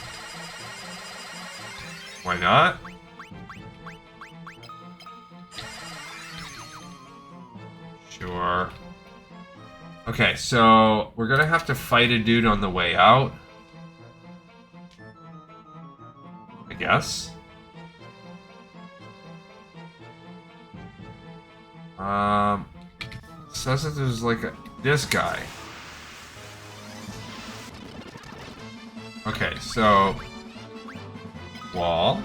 Why not? Sure. Okay, so we're gonna have to fight a dude on the way out. I guess. Says that there's like this guy. Okay, so wall.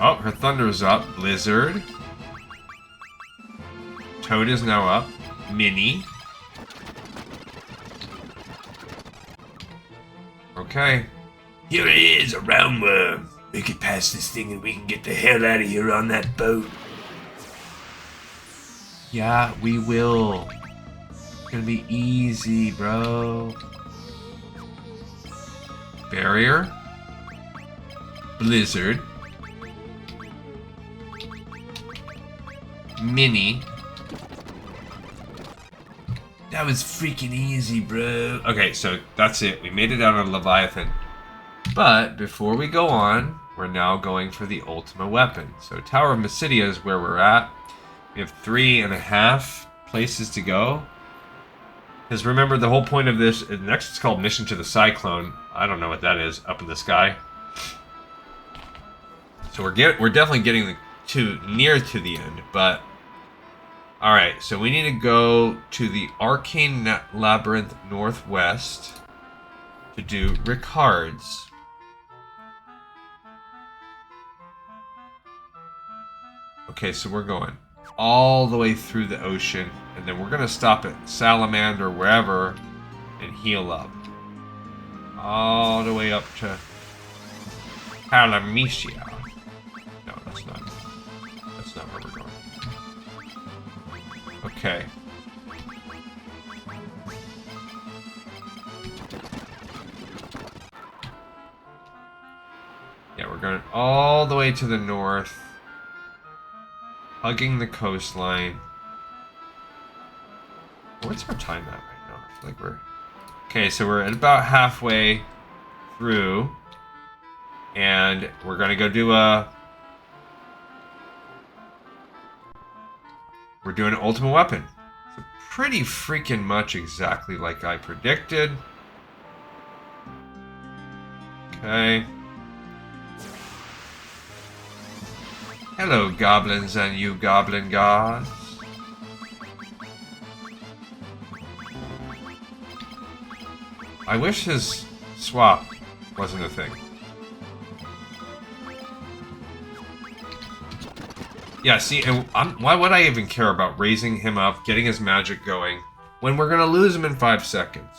Oh, her thunder's up. Blizzard. Toad is now up. Mini. Okay. Here it is, a roundworm. Make it past this thing and we can get the hell out of here on that boat. Yeah, we will. It's gonna be easy, bro. Barrier. Blizzard. Mini. That was freaking easy, bro. Okay, so that's it. We made it out on Leviathan. But before we go on, we're now going for the ultimate weapon. So Tower of Mysidia is where we're at. We have 3.5 places to go. Because remember, the whole point of this, next it's called Mission to the Cyclone. I don't know what that is, up in the sky. So we're definitely getting near to the end, but... Alright, so we need to go to the Arcane Labyrinth Northwest to do Ricard's. Okay, so we're going all the way through the ocean, and then we're going to stop at Salamander, wherever, and heal up. all the way up to Palamicia. No, that's not where we're going. Okay. Yeah, we're going all the way to the north, hugging the coastline. What's our time at right now? I feel like we're... Okay, so we're at about halfway through, and we're gonna go do a... We're doing an ultimate weapon. So pretty freaking much exactly like I predicted. Okay. Hello, goblins and you goblin gods. I wish his swap wasn't a thing. Yeah, see, and why would I even care about raising him up, getting his magic going, when we're gonna lose him in 5 seconds?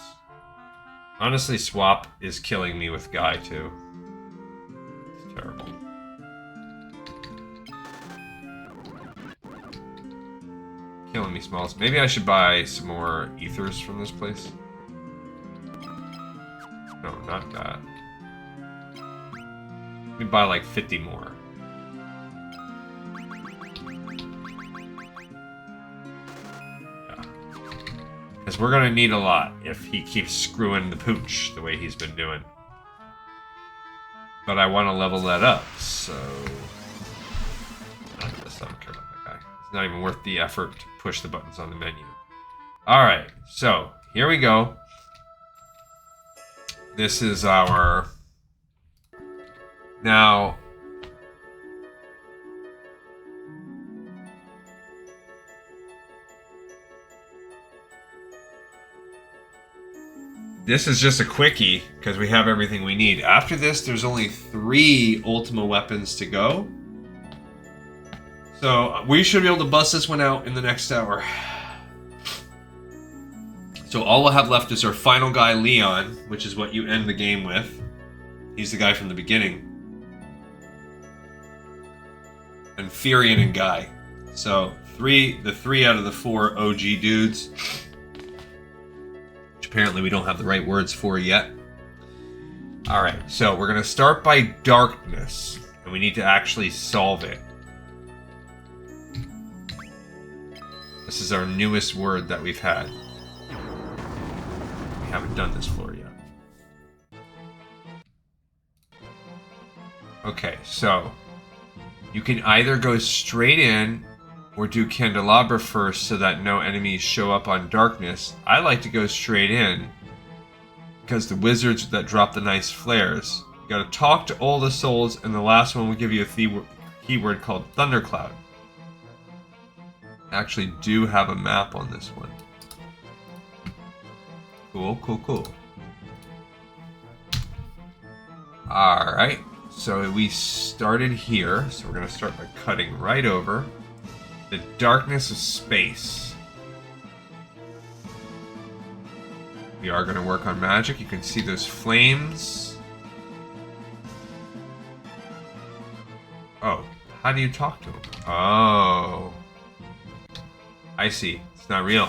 Honestly, swap is killing me with Guy, too. It's terrible. Killing me, Smalls. Maybe I should buy some more ethers from this place. No, not that. Let me buy like 50 more. Yeah. Because we're gonna need a lot if he keeps screwing the pooch the way he's been doing. But I want to level that up, so... I don't care about that guy. It's not even worth the effort to push the buttons on the menu. Alright, so here we go. This is our... Now... This is just a quickie, because we have everything we need. After this, there's only 3 Ultima weapons to go. So, we should be able to bust this one out in the next hour. So all we'll have left is our final guy, Leon, which is what you end the game with. He's the guy from the beginning. And Furion and Guy. So the 3 out of the 4 OG dudes. Which apparently we don't have the right words for yet. Alright, so we're going to start by darkness. And we need to actually solve it. This is our newest word that we've had. Haven't done this floor yet. Okay, so you can either go straight in or do candelabra first so that no enemies show up on darkness. I like to go straight in because the wizards that drop the nice flares. You gotta talk to all the souls, and the last one will give you a keyword called Thundercloud. I actually do have a map on this one. Cool, cool, cool. Alright, so we started here, so we're going to start by cutting right over the darkness of space. We are going to work on magic. You can see those flames. Oh, how do you talk to them? Oh, I see. It's not real.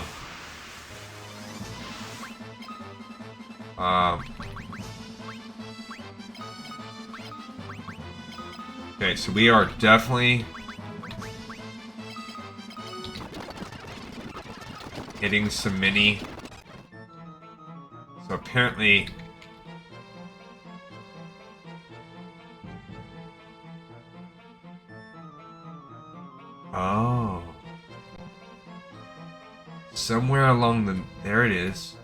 Okay, so we are definitely hitting some mini. So apparently... Oh. Somewhere along the... There it is.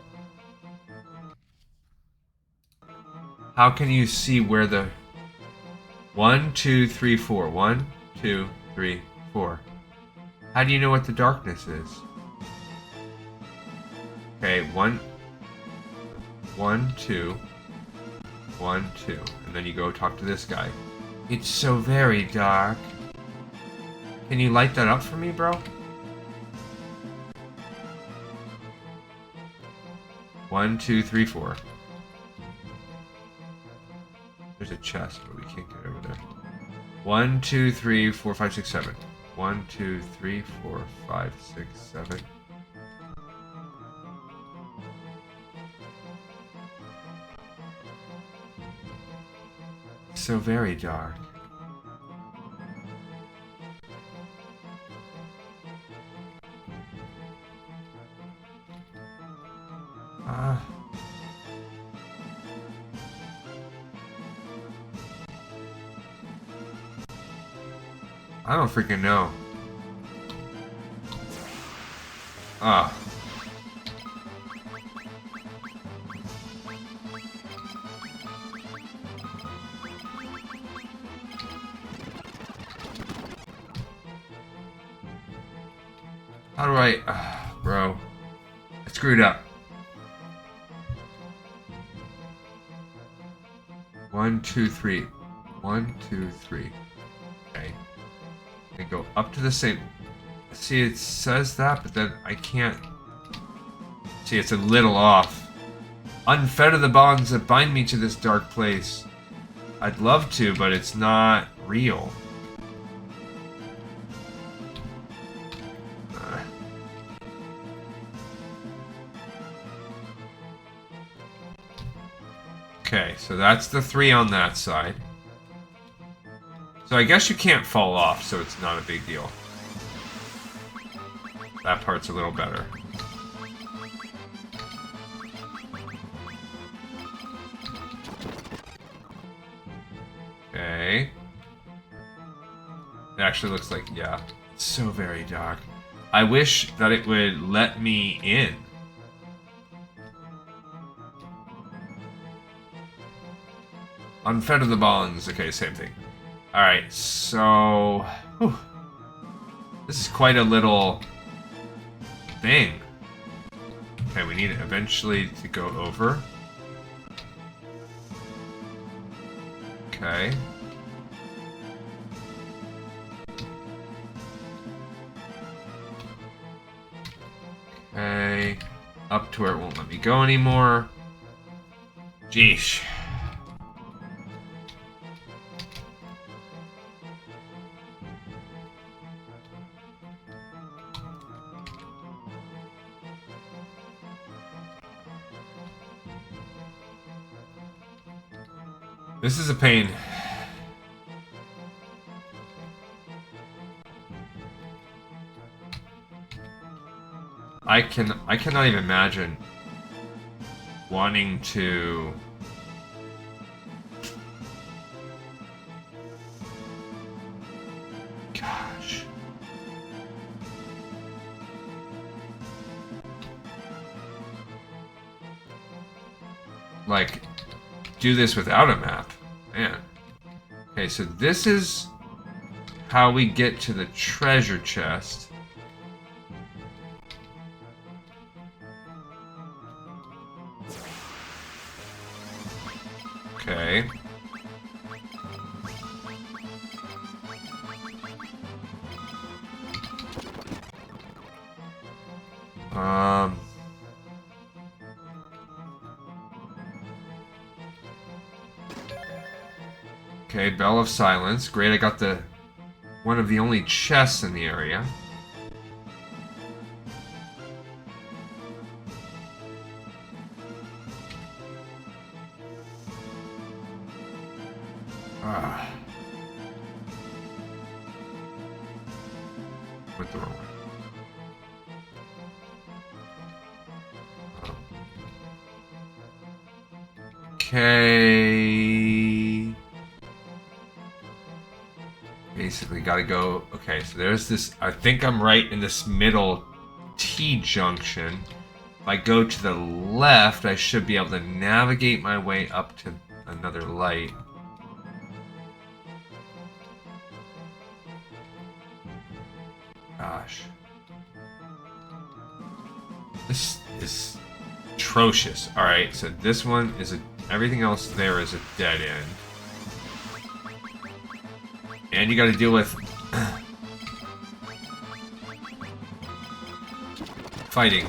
How can you see where the... 1, 2, 3, 4. 1, 2, 3, 4. How do you know what the darkness is? Okay, 1, 2, 1, 2. And then you go talk to this guy. It's so very dark. Can you light that up for me, bro? 1, 2, 3, 4. There's a chest, but we can't get over there. 1, 2, 3, 4, 5, 6, 7. 1, 2, 3, 4, 5, 6, 7. So very dark. I don't freaking know. Ah. How do I... bro. I screwed up. 1, 2, 3. 1, 2, 3. Okay. And go up to the same... See, it says that, but then I can't... See, it's a little off. Unfetter the bonds that bind me to this dark place. I'd love to, but it's not real. Okay, so that's the 3 on that side. So I guess you can't fall off, so it's not a big deal. That part's a little better. Okay. It actually looks like, yeah, it's so very dark. I wish that it would let me in. Unfetter the bonds. Okay, same thing. Alright, so... Whew. This is quite a little thing. Okay, we need it eventually to go over. Okay. Okay. Up to where it won't let me go anymore. Jeesh. This is a pain. I cannot even imagine wanting to gosh. Like do this without a map. Man. Okay, so this is how we get to the treasure chest. Okay. Okay, Bell of Silence. Great, I got the one of the only chests in the area. Ah. Went the wrong way. Okay. Basically, gotta go. Okay, so there's this. I think I'm right in this middle T junction. If I go to the left, I should be able to navigate my way up to another light. Gosh. This is atrocious. Alright, so this one is a... Everything else there is a dead end. And you gotta deal with... fighting.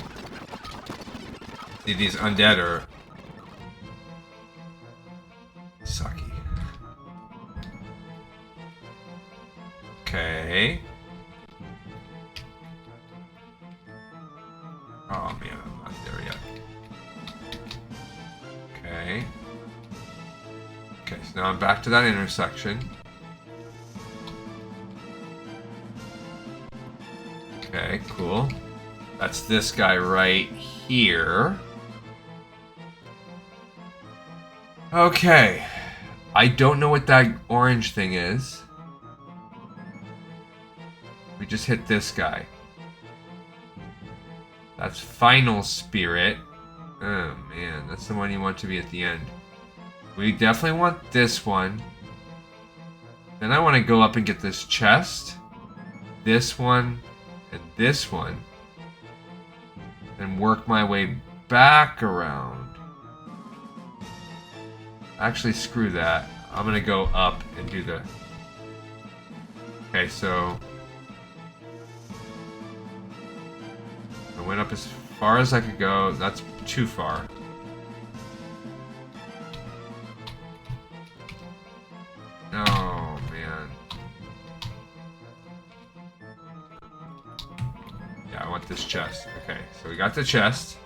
These undead are... sucky. Okay. Oh man, I'm not there yet. Okay. Okay, so now I'm back to that intersection. Okay, cool. That's this guy right here. Okay. I don't know what that orange thing is. We just hit this guy. That's Final Spirit. Oh man, that's the one you want to be at the end. We definitely want this one. Then I want to go up and get this chest. This one. And this one. And work my way back around. Actually, screw that. I'm gonna go up and do the... Okay, so... I went up as far as I could go. That's too far. Oh, man. Yeah, I want this chest. Okay, so we got the chest.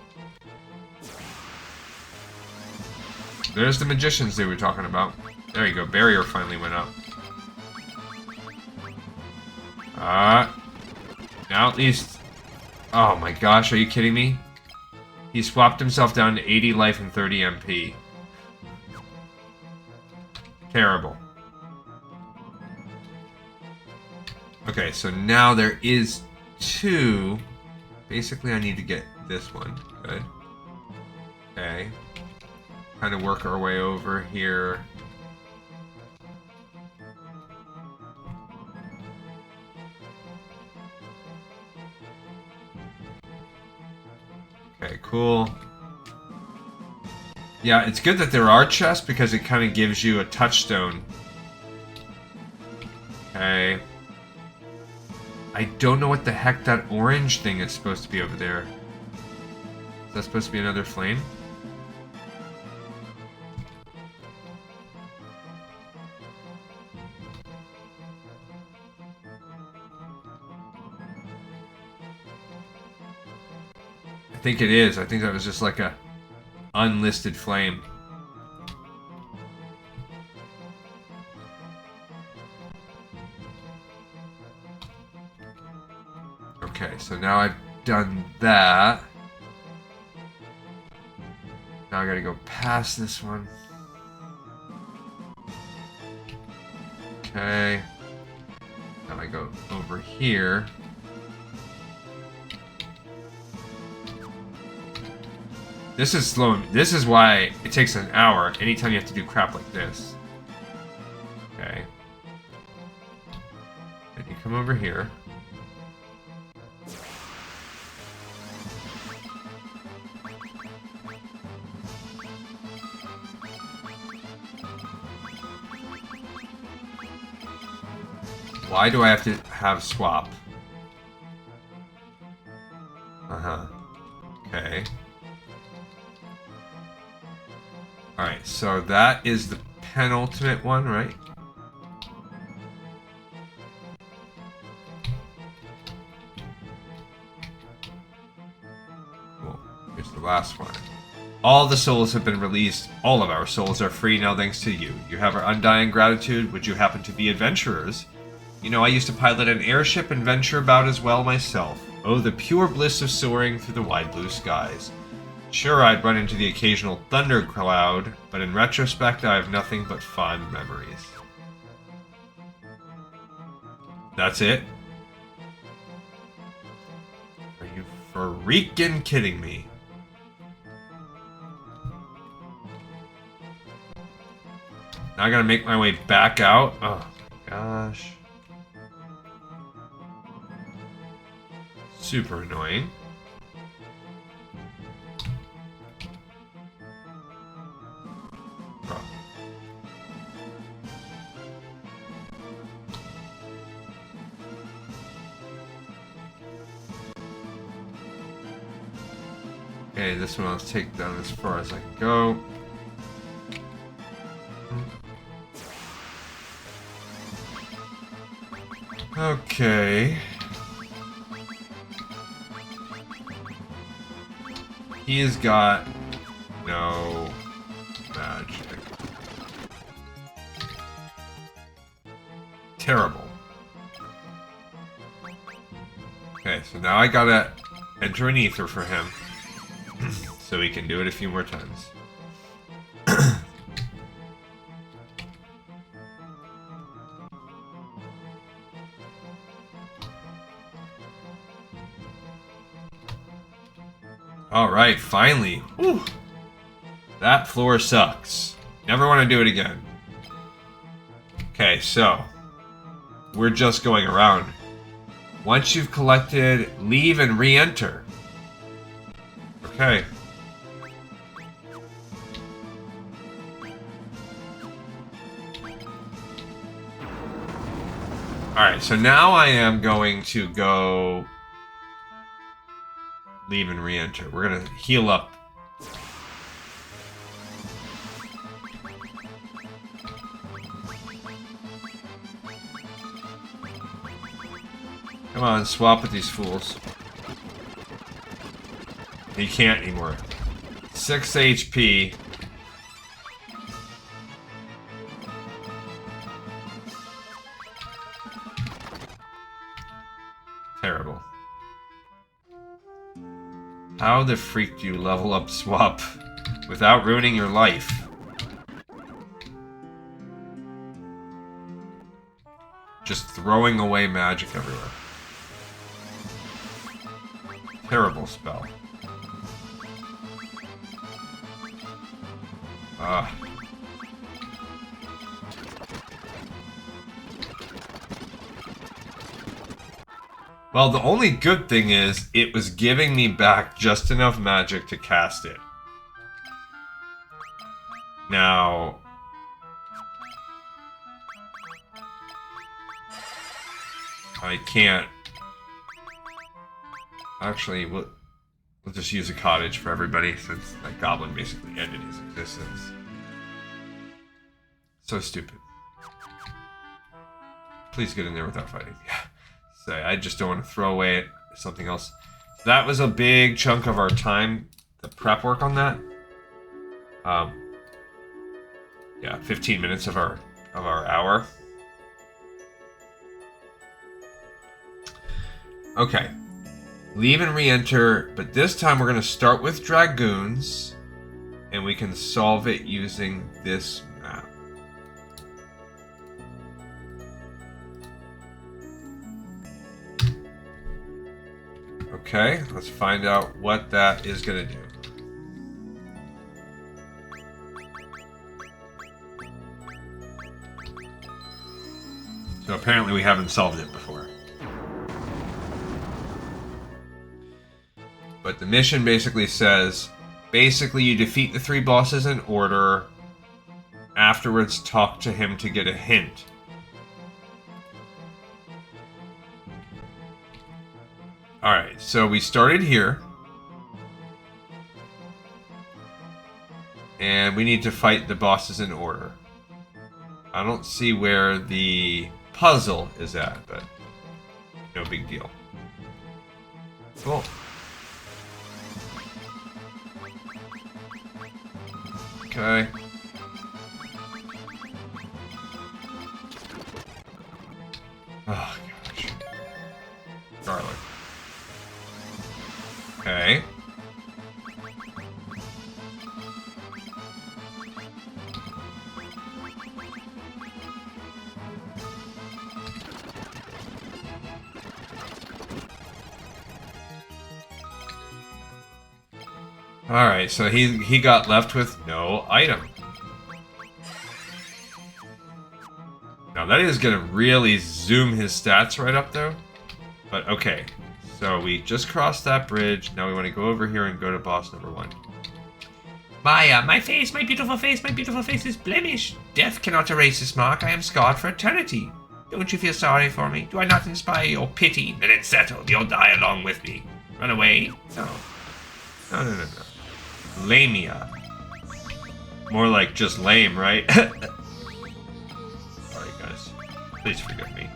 There's the magicians they were talking about. There you go. Barrier finally went up. Now at least... Oh my gosh, are you kidding me? He swapped himself down to 80 life and 30 MP. Terrible. Okay, so now there is 2. Basically, I need to get this one. Good. Okay. Kind of work our way over here. Okay, cool. Yeah, it's good that there are chests because it kind of gives you a touchstone. Okay. I don't know what the heck that orange thing is supposed to be over there. Is that supposed to be another flame? I think it is. I think that was just like a unlisted flame. Okay, so now I've done that. Now I gotta go past this one. Okay. Now I go over here. This is slow. This is why it takes an hour anytime you have to do crap like this. Okay. Then you come over here. Why do I have to have swap? Uh-huh. Okay. Alright, so that is the penultimate one, right? Cool. Here's the last one. All the souls have been released. All of our souls are free now thanks to you. You have our undying gratitude. Would you happen to be adventurers? You know, I used to pilot an airship and venture about as well myself. Oh, the pure bliss of soaring through the wide blue skies. Sure, I'd run into the occasional thundercloud, but in retrospect, I have nothing but fond memories. That's it? Are you freaking kidding me? Now I gotta make my way back out? Oh my gosh. Super annoying. Bro. Okay, this one I'll take down as far as I can go. Okay. He has got no magic. Terrible. Okay, so now I gotta enter an ether for him. So we can do it a few more times. Alright, finally. Whew. That floor sucks. Never want to do it again. Okay, so we're just going around. Once you've collected, leave and re-enter. Okay. Alright, so now I am going to go leave and re-enter. We're gonna heal up. Come on, swap with these fools. He can't anymore. 6 HP. Terrible. How the freak do you level up swap without ruining your life? Just throwing away magic everywhere. Terrible spell. Ah. Well, the only good thing is, it was giving me back just enough magic to cast it. Now... I can't... Actually, we'll just use a cottage for everybody, since that goblin basically ended his existence. So stupid. Please get in there without fighting. Yeah. Say, I just don't want to throw away something else. That was a big chunk of our time, the prep work on that. Yeah, 15 minutes of our hour. Okay. Leave and re-enter, but this time we're going to start with dragoons, and we can solve it using this map. Okay, let's find out what that is going to do. So apparently we haven't solved it before. But the mission basically says, you defeat the 3 bosses in order, afterwards talk to him to get a hint. Alright, so we started here. And we need to fight the bosses in order. I don't see where the puzzle is at, but no big deal. Cool. Okay. Oh, gosh. Garlic. Okay. Alright, so he got left with no item. Now that is going to really zoom his stats right up though. But okay, so we just crossed that bridge. Now we want to go over here and go to boss number 1. My face, my beautiful face is blemished. Death cannot erase this mark. I am scarred for eternity. Don't you feel sorry for me? Do I not inspire your pity? Then it's settled. You'll die along with me. Run away? No. No. Lamia. More like just lame, right? Sorry guys. Please forgive me.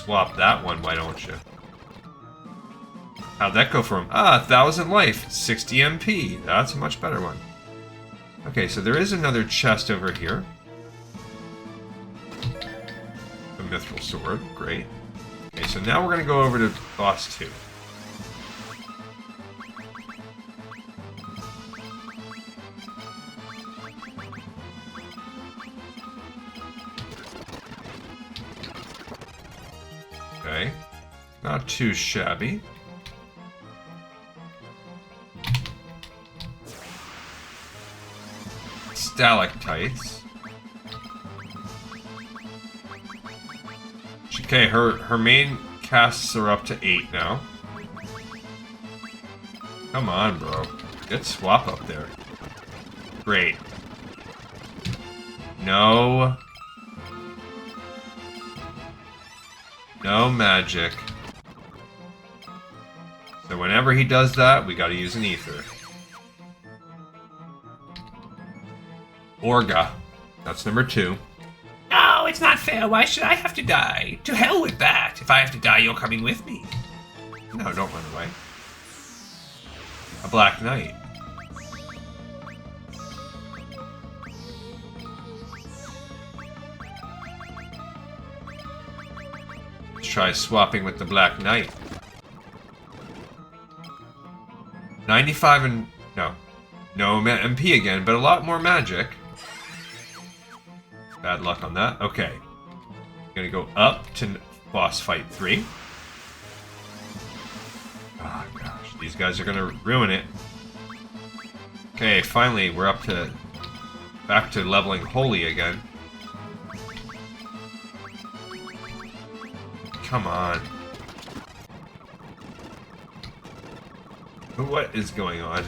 swap that one, why don't you? How'd that go for him? Ah, 1,000 life, 60 MP. That's a much better one. Okay, so there is another chest over here. A mithril sword, great. Okay, so now we're gonna go over to boss 2. Okay, not too shabby. Stalactites. Okay, her main casts are up to 8 now. Come on, bro. Good swap up there. Great. No. No magic. So whenever he does that, we gotta use an ether. Orga. That's number 2. No, it's not fair. Why should I have to die? To hell with that. If I have to die, you're coming with me. No, don't run away. A Black Knight. Let's try swapping with the Black Knight. 95 and... no. No MP again, but a lot more magic. Bad luck on that. Okay. Gonna go up to boss fight 3. Oh gosh, these guys are gonna ruin it. Okay, finally we're up to... back to leveling holy again. Come on. What is going on?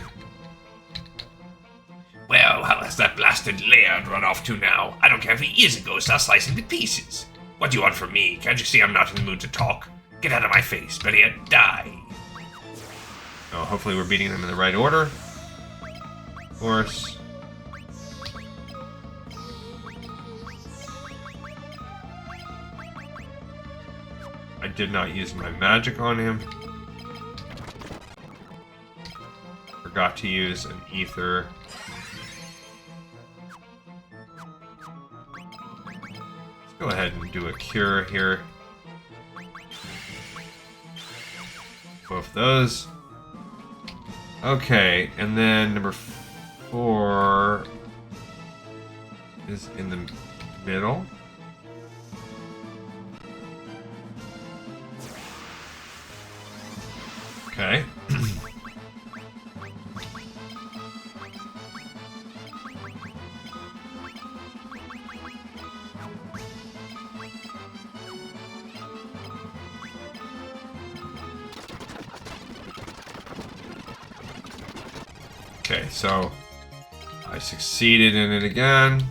Well, how has that blasted laird run off to now? I don't care if he is a ghost, I'll slice him to pieces. What do you want from me? Can't you see I'm not in the mood to talk? Get out of my face, better yet, die. Oh, hopefully we're beating them in the right order. Of course. I did not use my magic on him. Forgot to use an ether. Go ahead and do a cure here. Both those. Okay, and then number 4 is in the middle. Okay. Okay, so I succeeded in it again.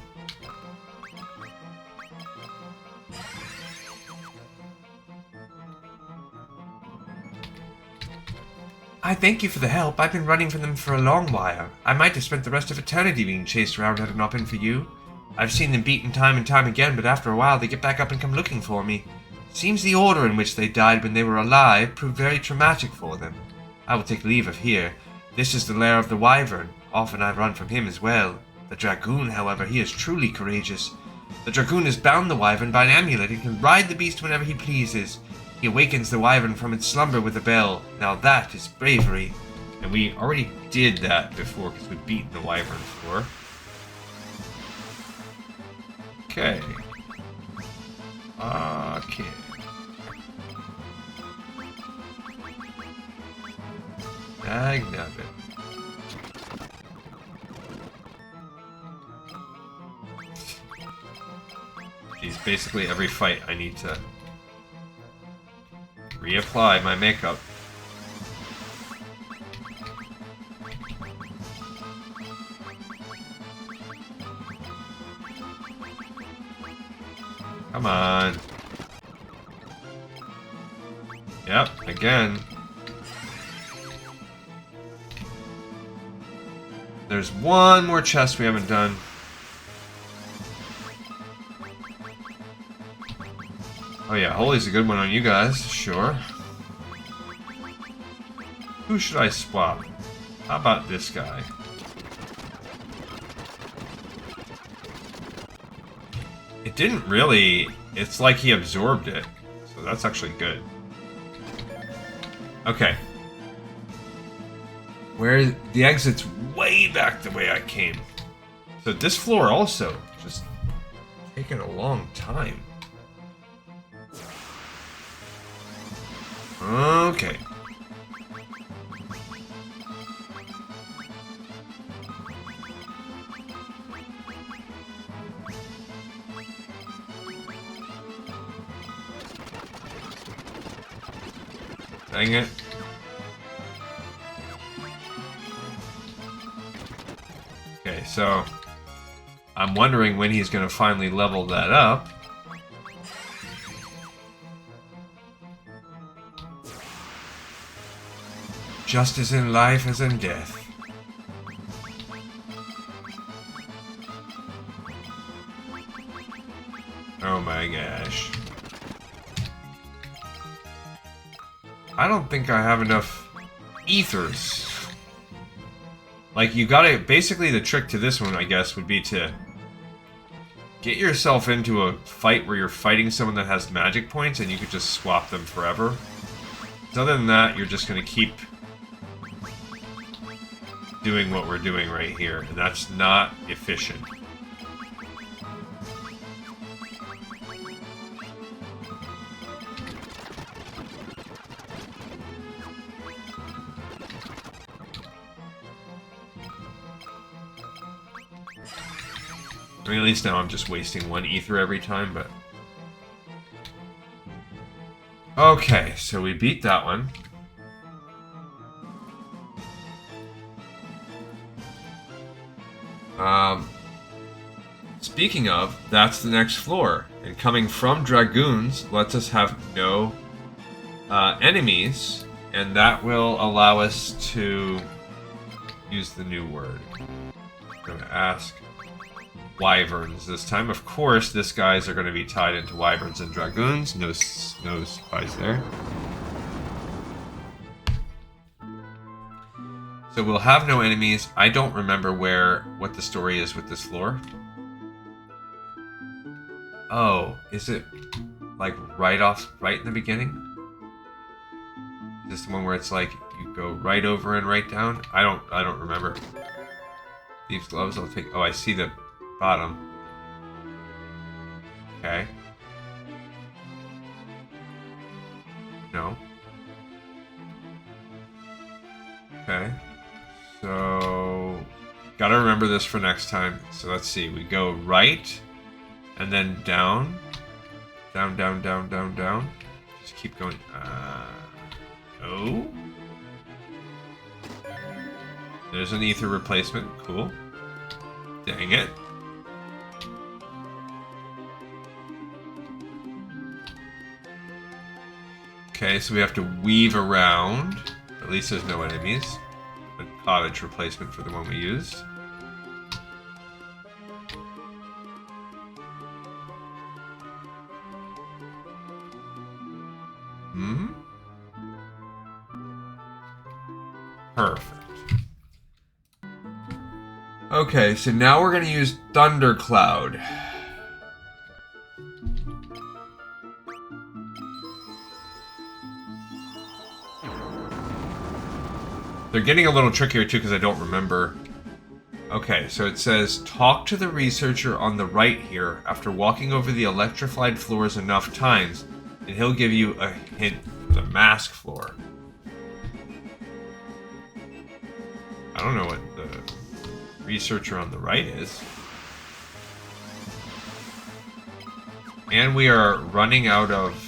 I thank you for the help. I've been running from them for a long while. I might have spent the rest of eternity being chased around had it not been for you. I've seen them beaten time and time again, but after a while they get back up and come looking for me. Seems the order in which they died when they were alive proved very traumatic for them. I will take leave of here. This is the lair of the Wyvern. Often I run from him as well. The Dragoon, however, he is truly courageous. The Dragoon has bound the Wyvern by an amulet and can ride the beast whenever he pleases. He awakens the Wyvern from its slumber with a bell. Now that is bravery. And we already did that before because we've beaten the Wyvern before. Okay. Okay. Dagnabbit. Geez, basically every fight I need to reapply my makeup. Come on. Yep, again. There's one more chest we haven't done. Oh yeah, Holy's a good one on you guys, sure. Who should I swap? How about this guy? It didn't really... It's like he absorbed it. So that's actually good. Okay. Where the exit's way back the way I came. So this floor also just taking a long time. Okay. Dang it. Okay, so I'm wondering when he's going to finally level that up. Just as in life as in death. Oh my gosh. I don't think I have enough ethers. Like, you gotta... Basically, the trick to this one, I guess, would be to get yourself into a fight where you're fighting someone that has magic points and you could just swap them forever. So other than that, you're just gonna keep doing what we're doing right here, and that's not efficient. I mean, at least now I'm just wasting one ether every time, but... Okay, so we beat that one. Speaking of, that's the next floor. And coming from Dragoons lets us have no enemies, and that will allow us to use the new word. I'm going to ask Wyverns this time. Of course, these guys are going to be tied into Wyverns and Dragoons. No surprise there. So we'll have no enemies. I don't remember what the story is with this floor. Oh, is it like right in the beginning? Is this the one where it's like you go right over and right down? I don't remember. Thieves' gloves, I'll take. Oh, I see the bottom. Okay. No. Okay. So, gotta remember this for next time. So let's see. We go right, and then down, down, down, down, down, down. Just keep going. No. There's an ether replacement. Cool. Dang it. Okay, so we have to weave around. At least there's no enemies. A cottage replacement for the one we used. Perfect. Okay, so now we're going to use Thundercloud. They're getting a little trickier too because I don't remember. Okay, so it says, talk to the researcher on the right here after walking over the electrified floors enough times, and he'll give you a hint for the mask floor. I don't know what the researcher on the right is. And we are running out of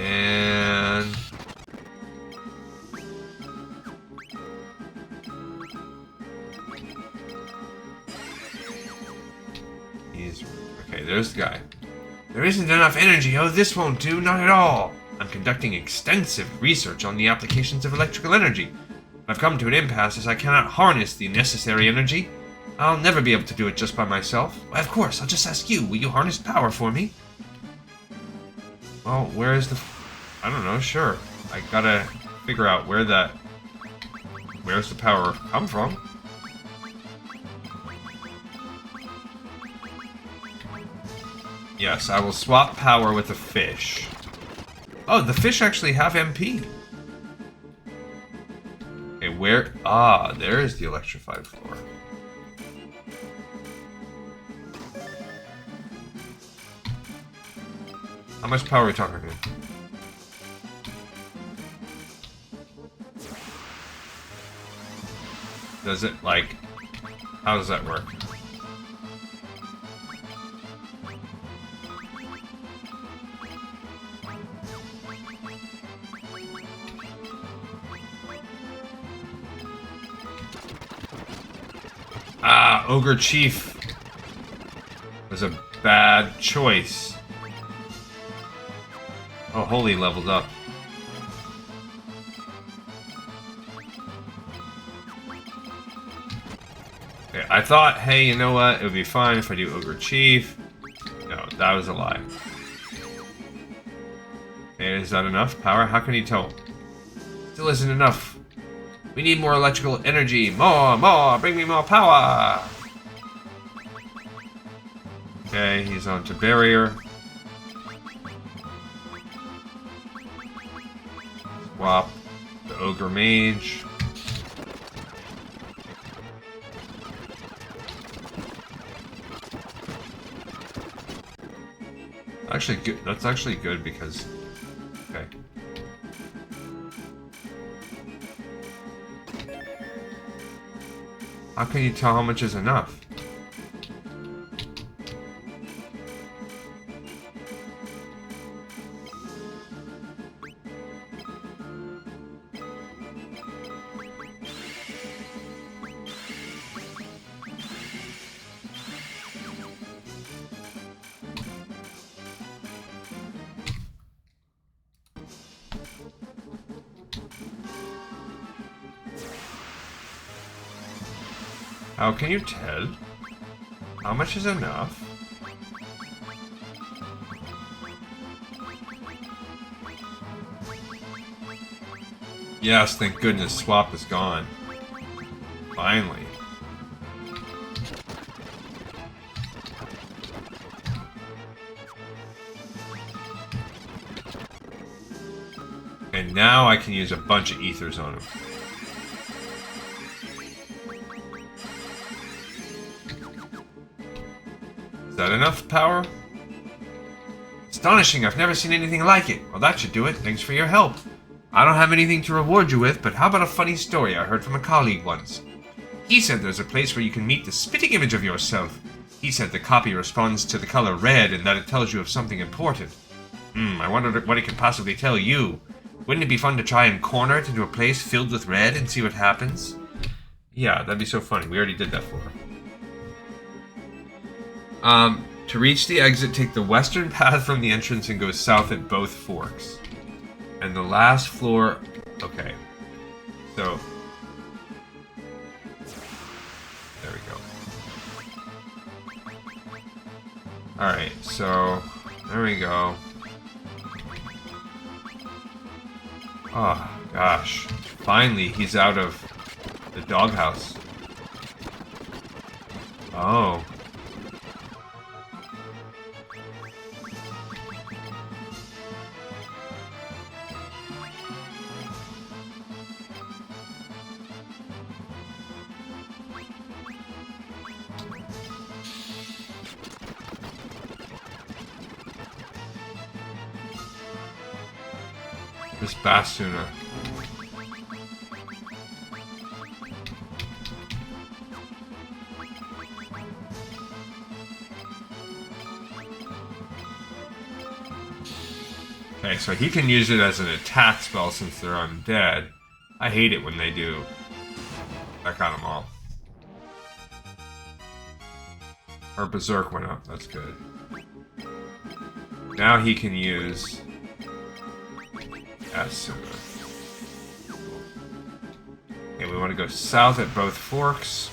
and he's okay, there's the guy. There isn't enough energy. Oh, this won't do. Not at all. I'm conducting extensive research on the applications of electrical energy. I've come to an impasse as I cannot harness the necessary energy. I'll never be able to do it just by myself. Why, of course, I'll just ask you. Will you harness power for me? Well, where is the... I don't know, sure. I gotta figure out where that... Where's the power come from? Yes, I will swap power with the fish. Oh, the fish actually have MP. Okay, where... Ah, there is the electrified floor. How much power are we talking here? Does it, like... How does that work? Ah, Ogre Chief was a bad choice. Oh, Holy leveled up. Okay, I thought, hey, you know what? It would be fine if I do Ogre Chief. No, that was a lie. Okay, is that enough power? How can you tell? Still isn't enough. We need more electrical energy. More! Bring me more power! Okay, he's on to barrier. Swap the Ogre Mage. Actually, good. That's actually good because... Okay. How can you tell how much is enough? How can you tell? How much is enough? Yes, thank goodness swap is gone. Finally. And now I can use a bunch of ethers on him. Is that enough power? Astonishing, I've never seen anything like it. Well, that should do it. Thanks for your help. I don't have anything to reward you with, but how about a funny story I heard from a colleague once? He said there's a place where you can meet the spitting image of yourself. He said the copy responds to the color red and that it tells you of something important. I wondered what it could possibly tell you. Wouldn't it be fun to try and corner it into a place filled with red and see what happens? Yeah, that'd be so funny. We already did that for her. To reach the exit, take the western path from the entrance and go south at both forks. And the last floor... Okay. So... There we go. Alright, so... There we go. Oh, gosh. Finally, he's out of the doghouse. Oh. This Basuna. Okay, so he can use it as an attack spell since they're undead. I hate it when they do. I got them all. Our Berserk went up, that's good. Now he can use... Yes. Okay, we want to go south at both forks.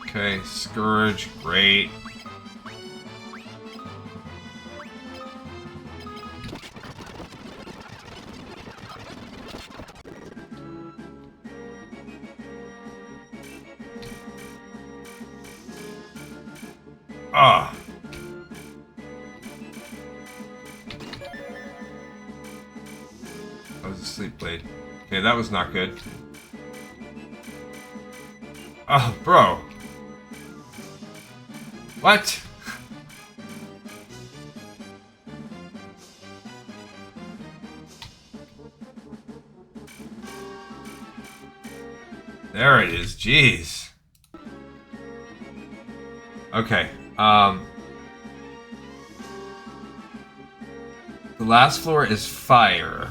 Okay, Scourge, great. Ah. That was a sleep blade. Okay, that was not good. Oh, bro. What? There it is. Jeez. Okay. The last floor is fire.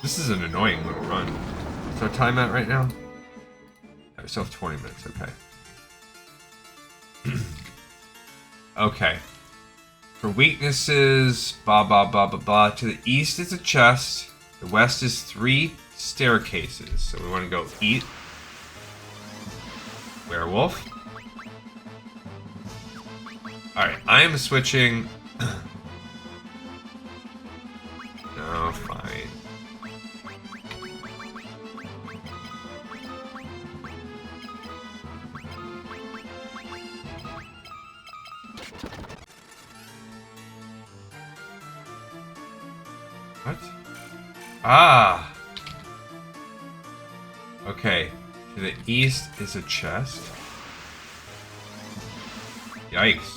This is an annoying little run. What's our time at right now? Yeah, we still have 20 minutes, okay. Okay. For weaknesses, blah, blah, blah, blah, blah. To the east is a chest. The west is 3 staircases. So we want to go eat. Werewolf. Alright, I am switching. No, fine. What? Ah! Okay. To the east is a chest. Yikes.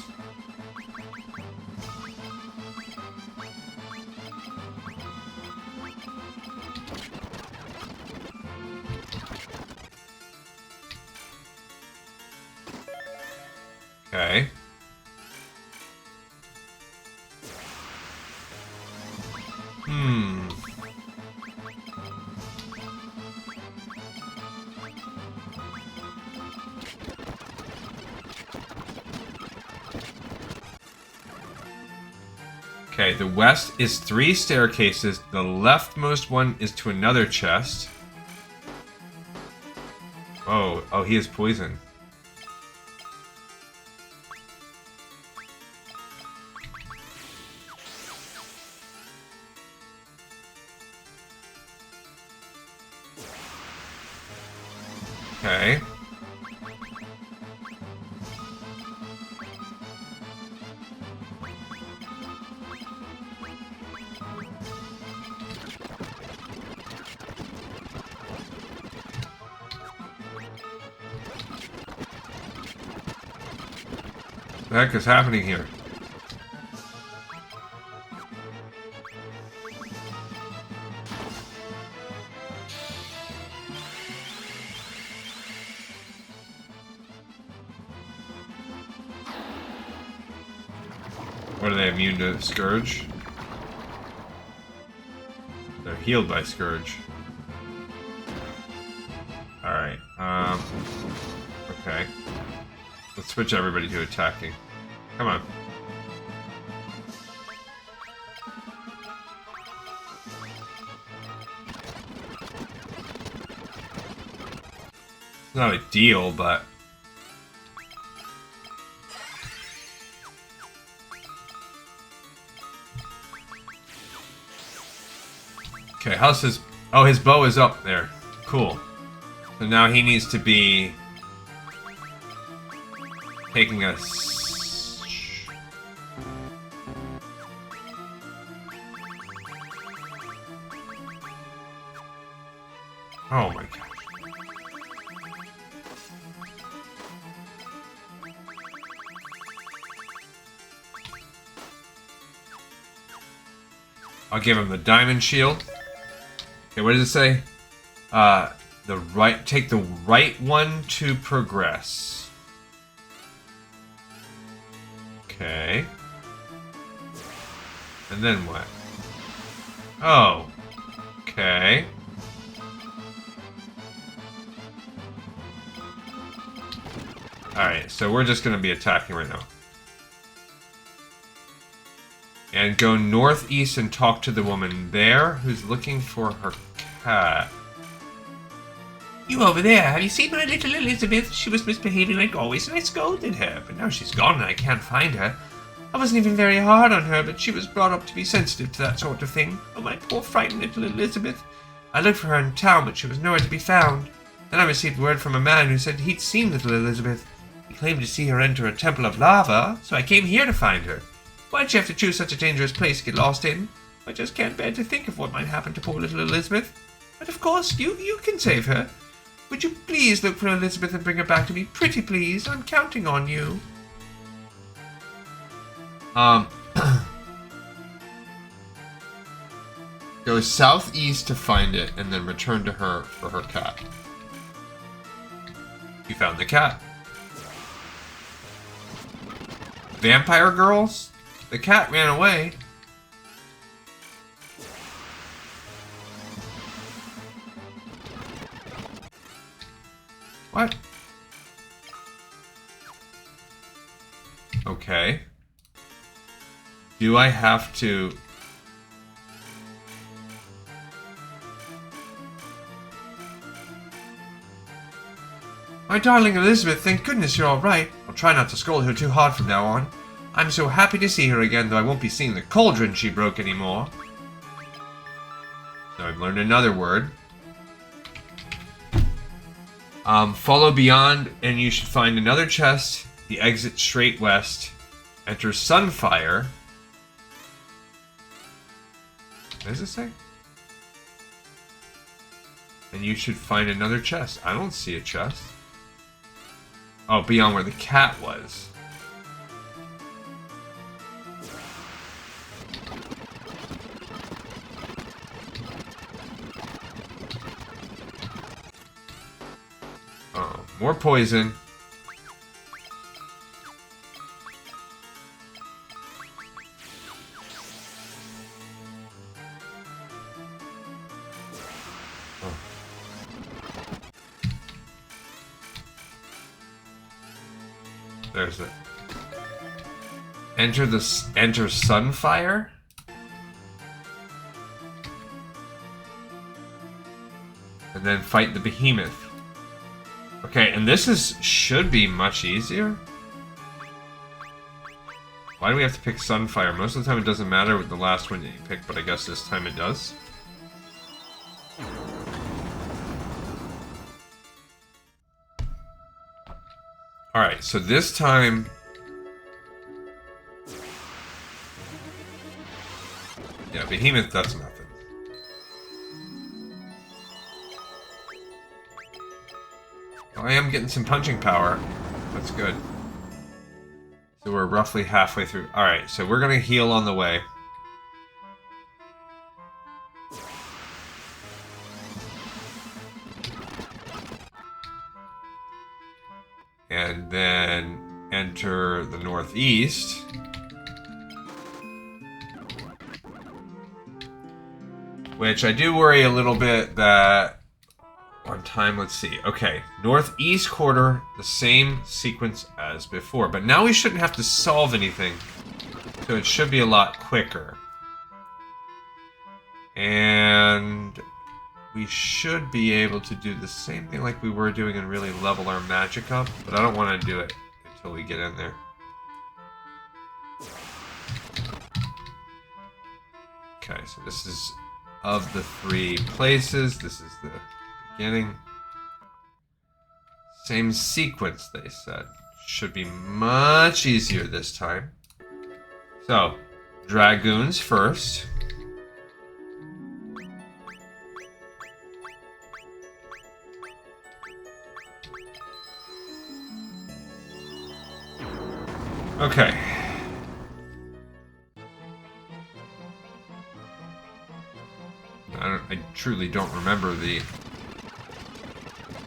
Okay. Okay, the west is 3 staircases. The leftmost one is to another chest. Oh, he is poison. Okay. What the heck is happening here? What are they, immune to Scourge? They're healed by Scourge. Alright, okay. Let's switch everybody to attacking. Come on. It's not ideal, but... Okay, how's his... Oh, his bow is up there. Cool. So now he needs to be... taking a... Oh my god. I'll give him the diamond shield. Okay, what does it say? Take the right one to progress. Okay. And then what? Oh. Okay. Alright, so we're just going to be attacking right now. And go northeast and talk to the woman there who's looking for her cat. You over there, have you seen my little Elizabeth? She was misbehaving like always and I scolded her, but now she's gone and I can't find her. I wasn't even very hard on her, but she was brought up to be sensitive to that sort of thing. Oh, my poor frightened little Elizabeth. I looked for her in town, but she was nowhere to be found. Then I received word from a man who said he'd seen little Elizabeth. He claimed to see her enter a temple of lava, so I came here to find her. Why'd you have to choose such a dangerous place to get lost in? I just can't bear to think of what might happen to poor little Elizabeth. But of course, you can save her. Would you please look for Elizabeth and bring her back to me? Pretty please, I'm counting on you. Go southeast to find it, and then return to her for her cat. You found the cat. Vampire girls? The cat ran away. What? Okay. Do I have to... My darling Elizabeth, thank goodness you're all right. I'll try not to scold her too hard from now on. I'm so happy to see her again, though I won't be seeing the cauldron she broke anymore. So I've learned another word. Follow beyond, and you should find another chest. The exit straight west. Enter Sunfire. What does it say? And you should find another chest. I don't see a chest. Oh, beyond where the cat was. Oh, more poison. There's it. Enter Sunfire. And then fight the behemoth. Okay, and this should be much easier. Why do we have to pick Sunfire? Most of the time it doesn't matter with the last one that you pick, but I guess this time it does. Alright, so this time... Yeah, Behemoth, that's nothing. Oh, I am getting some punching power. That's good. So we're roughly halfway through. Alright, so we're gonna heal on the way. And then enter the northeast. Which I do worry a little bit that on time, let's see. Okay, northeast quarter, the same sequence as before. But now we shouldn't have to solve anything. So it should be a lot quicker. And we should be able to do the same thing like we were doing and really level our magic up. But I don't want to do it until we get in there. Okay, so this is of the 3 places. This is the beginning. Same sequence, they said. Should be much easier this time. So, dragoons first. Okay. I truly don't remember the...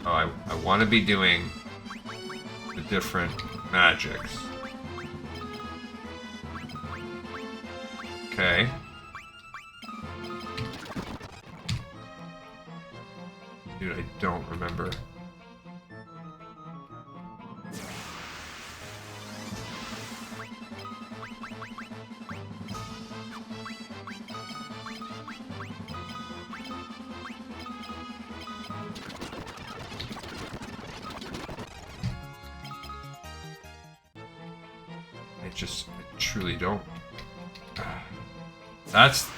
Oh, I want to be doing the different magics. Okay. Dude, I don't remember. I truly don't. That's...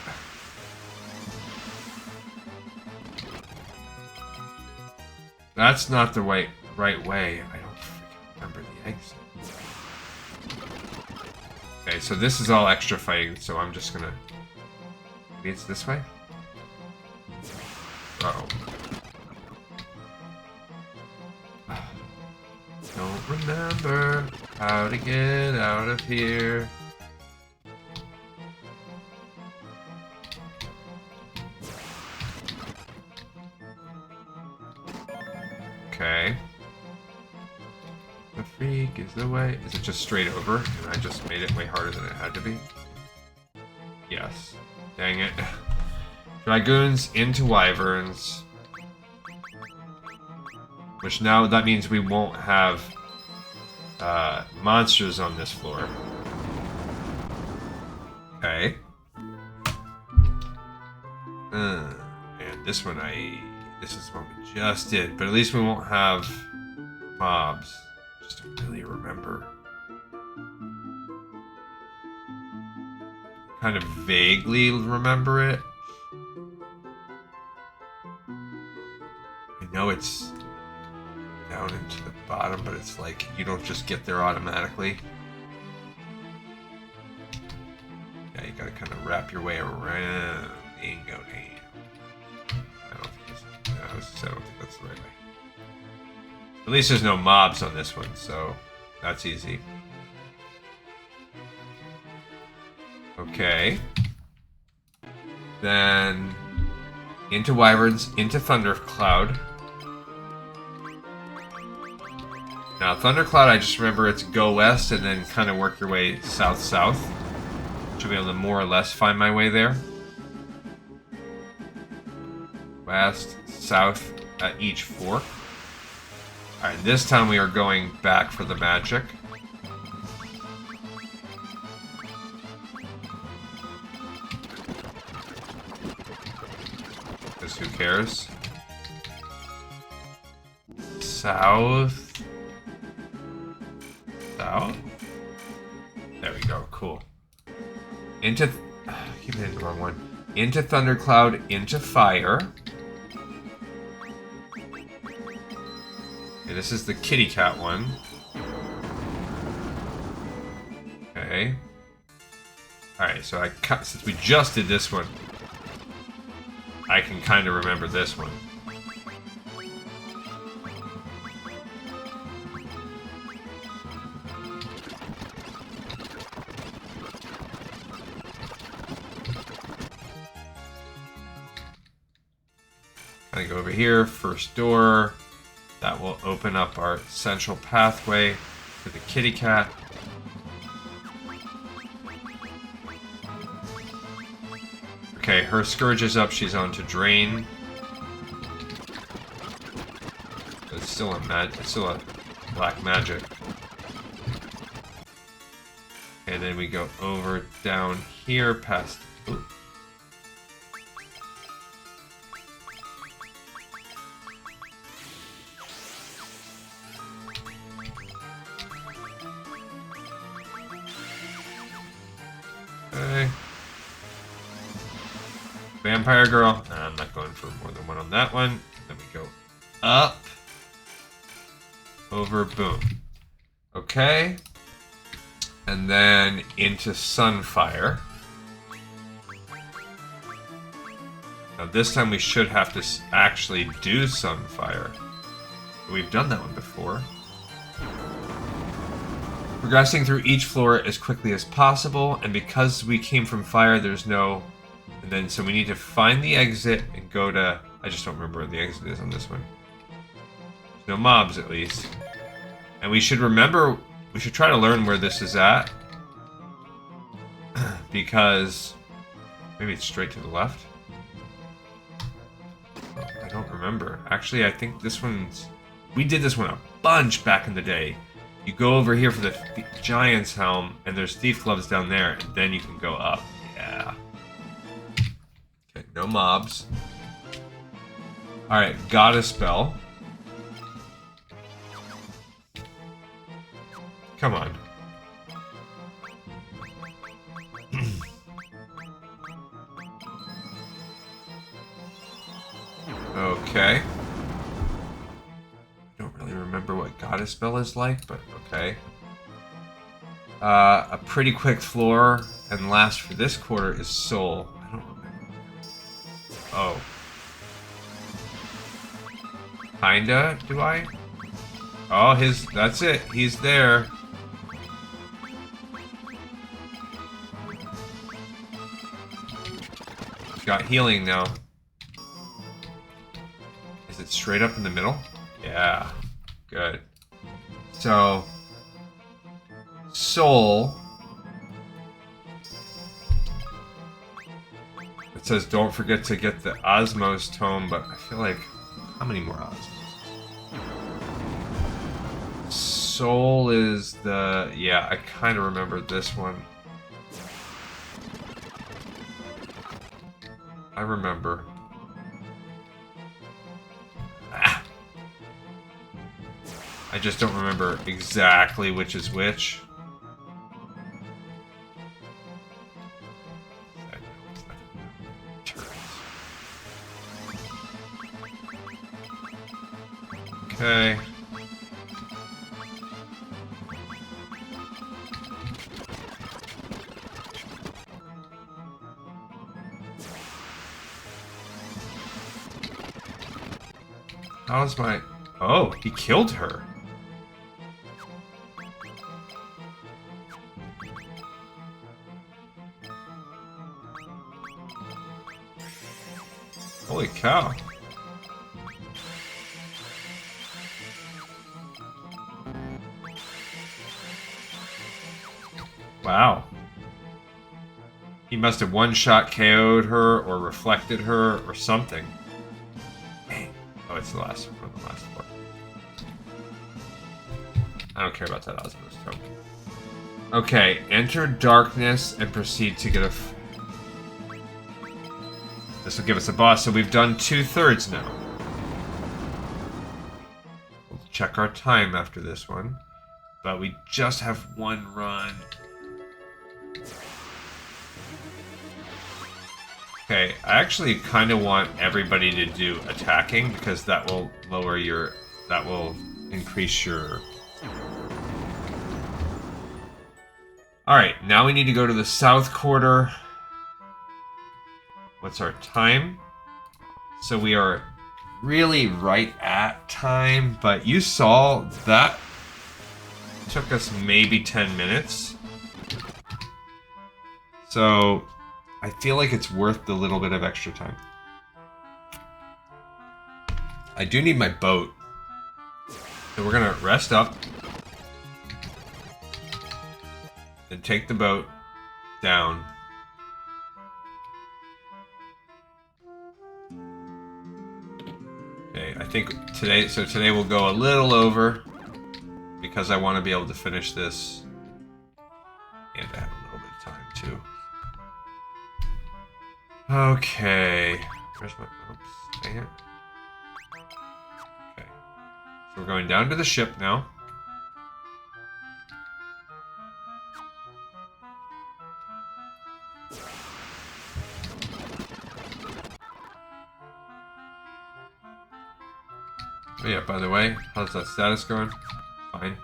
That's not the right way. I don't freaking remember the exit. Okay, so this is all extra fighting, so I'm just gonna... Maybe it's this way? Uh-oh. Don't remember how to get out of here. Okay. The freak is the way. Is it just straight over? And I just made it way harder than it had to be? Yes. Dang it. Dragoons into wyverns. Which now, that means we won't have monsters on this floor. Okay. And this one this is what we just did, but at least we won't have mobs. Just don't really remember. Kind of vaguely remember it. I know it's down into the bottom, but it's like you don't just get there automatically. Yeah, you gotta kind of wrap your way around. Bingo, damn. I don't think that's the right way. At least there's no mobs on this one, so that's easy. Okay. Then into wyverns, into thundercloud. Now thundercloud, I just remember it's go west and then kind of work your way south-south. Should be able to more or less find my way there. West, south at each fork. Alright, this time we are going back for the magic. Because who cares? South. South? There we go, cool. Into... I keep hitting the wrong one. Into thundercloud, into fire. Okay, this is the kitty cat one. Okay. Alright, so since we just did this one, I can kind of remember this one. Kind of go over here, first door. That will open up our central pathway for the kitty cat. Okay, her scourge is up. She's on to drain. It's still a black magic. And then we go over down here past. Ooh. Okay. Vampire girl. I'm not going for more than one on that one. Then we go up. Over, boom. Okay. And then into Sunfire. Now this time we should have to actually do Sunfire. We've done that one before. Progressing through each floor as quickly as possible, and because we came from fire, there's no... And then, so we need to find the exit and go to... I just don't remember where the exit is on this one. There's no mobs, at least. And we should remember... We should try to learn where this is at. Because... Maybe it's straight to the left? I don't remember. Actually, I think this one's... We did this one a bunch back in the day. You go over here for the Giant's Helm, and there's Thief Gloves down there, and then you can go up. Yeah. Okay, no mobs. Alright, Goddess Spell. Come on. remember what Goddess Spell is like, but okay. A pretty quick floor, and last for this quarter is Soul. I don't remember. Oh. Kinda, do I? Oh, that's it. He's there. Got healing now. Is it straight up in the middle? Yeah. Good. So, Soul. It says don't forget to get the Osmos Tome, but I feel like... How many more Osmos? Soul is the... Yeah, I kind of remember this one. I remember. Ah. I just don't remember exactly which is which. Okay. How's my... Oh, he killed her. Holy cow. Wow. He must have one-shot KO'd her, or reflected her, or something. Oh, it's the last one, the last one. I don't care about that Osmos token. Okay, enter darkness and proceed to get a... This will give us a boss, so we've done 2/3 now. We'll check our time after this one. But we just have one run. Okay, I actually kind of want everybody to do attacking because that will lower your... That will increase your... Alright, now we need to go to the south quarter. What's our time? So we are really right at time, but you saw that took us maybe 10 minutes. So I feel like it's worth the little bit of extra time. I do need my boat. So we're gonna rest up. And take the boat down. Okay, I think today we'll go a little over because I want to be able to finish this. And I have a little bit of time too. Okay. Where's my... Oops, dang it. Okay. So we're going down to the ship now. Oh yeah, by the way, how's that status going? Fine.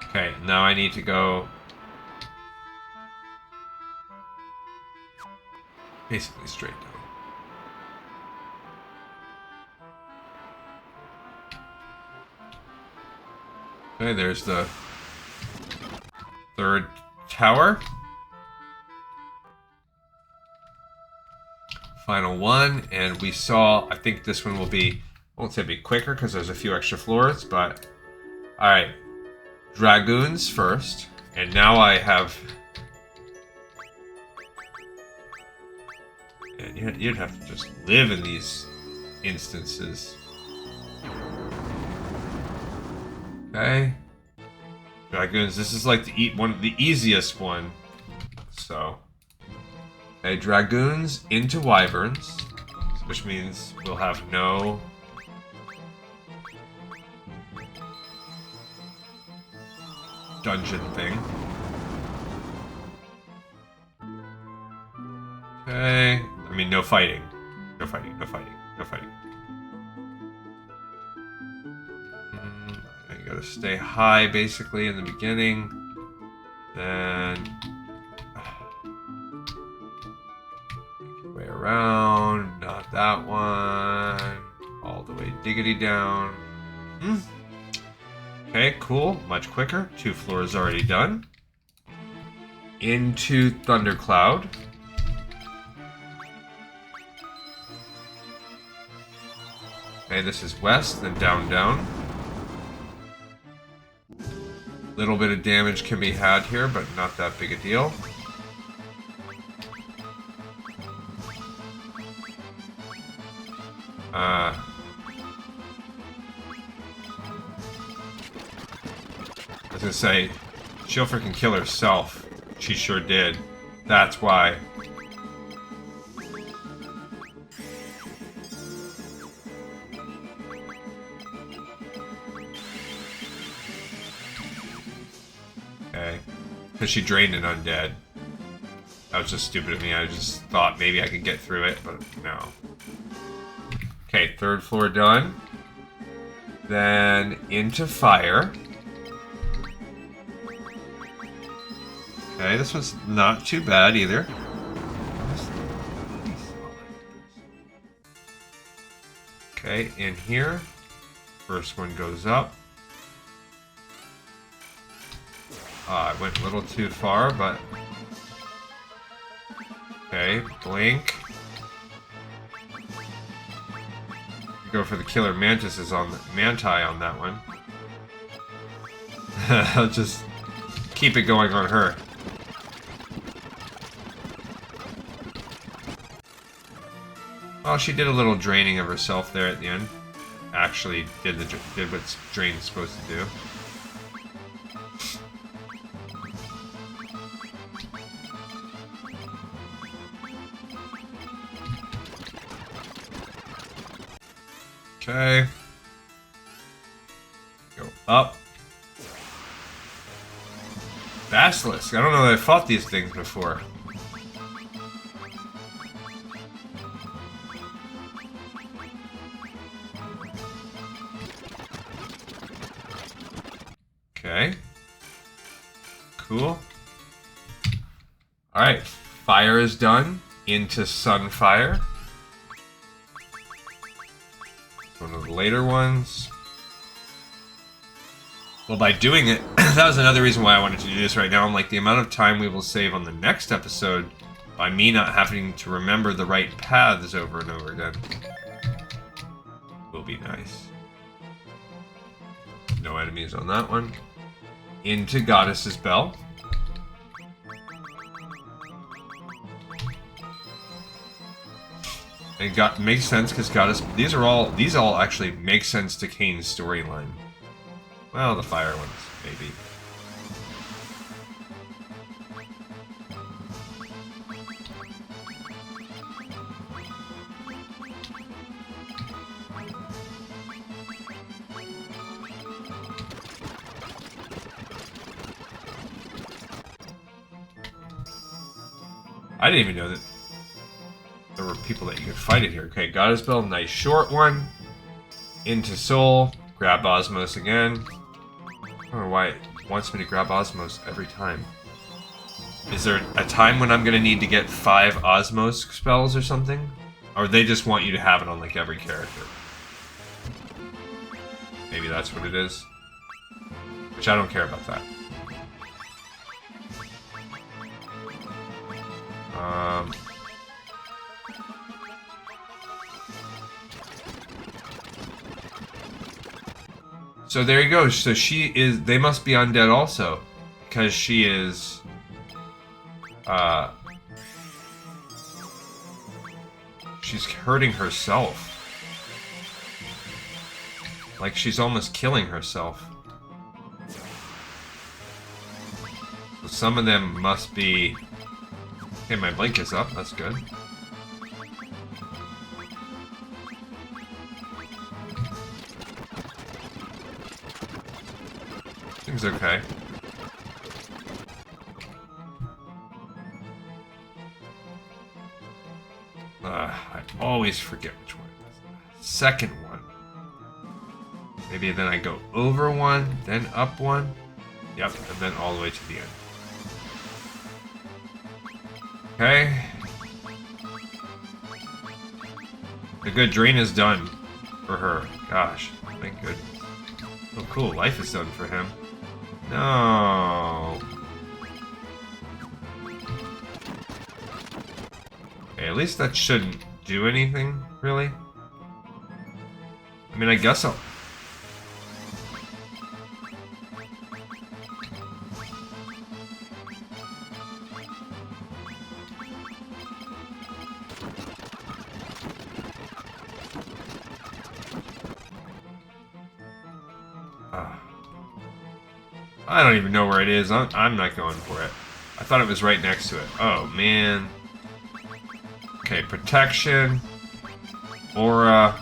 Okay, now I need to go... basically straight down. Okay, there's the third tower. Final one, and we saw, I think this one will be, I won't say be quicker because there's a few extra floors, but alright. Dragoons first, and now I have... And you'd have to just live in these instances. Okay. Dragoons, this is like one of the easiest one. So. Okay, Dragoons into Wyverns, which means we'll have no... dungeon thing. Okay. I mean, no fighting. No fighting, no fighting, no fighting. You gotta stay high basically in the beginning. Then make your way around. Not that one. All the way diggity down. Okay, cool. Much quicker. 2 floors already done. Into Thundercloud. Okay, this is west, then down, down. Little bit of damage can be had here, but not that big a deal. I was gonna say, she'll freaking kill herself. She sure did. That's why. Okay. Because she drained an undead. That was just stupid of me. I just thought maybe I could get through it, but no. Okay, 3rd floor done. Then into fire. Okay, this was not too bad either. Okay, in here. First one goes up. I went a little too far, but... Okay, blink. Go for the killer mantises on the manti on that one. I'll just keep it going on her. Oh, she did a little draining of herself there at the end. Actually, did what drain's supposed to do. Okay. Go up. Basilisk. I don't know that I fought these things before. Okay. Cool. Alright. Fire is done. Into Sunfire. One of the later ones. Well, by doing it, that was another reason why I wanted to do this right now. I'm like, the amount of time we will save on the next episode by me not having to remember the right paths over and over again will be nice. No enemies on that one. Into Goddess's Bell. It makes sense because Goddess. These all actually make sense to Kane's storyline. Well, the fire ones, maybe. I didn't even know that there were people that you could fight it here. Okay, Goddess Bell, nice short one. Into Soul, grab Osmos again. I don't know why it wants me to grab Osmos every time. Is there a time when I'm going to need to get 5 Osmos spells or something? Or they just want you to have it on like every character? Maybe that's what it is. Which I don't care about that. So there you go. So she is. They must be undead also, because she is. She's hurting herself. Like she's almost killing herself. So some of them must be. Okay, my blink is up. That's good. Seems okay. I always forget which one it is. Second one. Maybe then I go over one, then up one. Yep, and then all the way to the end. Okay. The good drain is done for her. Gosh, thank goodness. Oh, cool. Life is done for him. No. Okay, at least that shouldn't do anything, really. I mean, I guess I'll... I don't even know where it is. I'm not going for it. I thought it was right next to it. Oh, man. Okay, protection. Aura.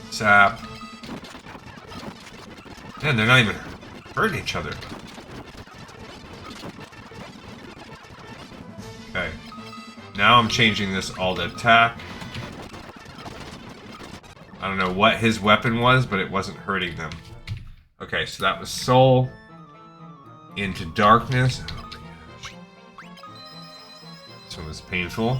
Sap. Man, they're not even hurting each other. Okay. Now I'm changing this all to attack. I don't know what his weapon was, but it wasn't hurting them. Okay, so that was Soul. Into Darkness. Oh my gosh. This one was painful.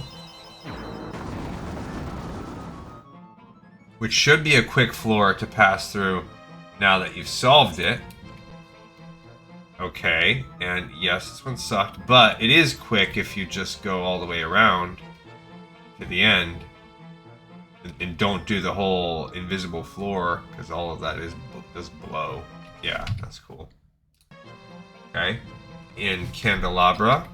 Which should be a quick floor to pass through now that you've solved it. Okay, and yes, this one sucked, but it is quick if you just go all the way around to the end. And don't do the whole invisible floor, because all of that is does blow. Yeah, that's cool. Okay. In Candelabra.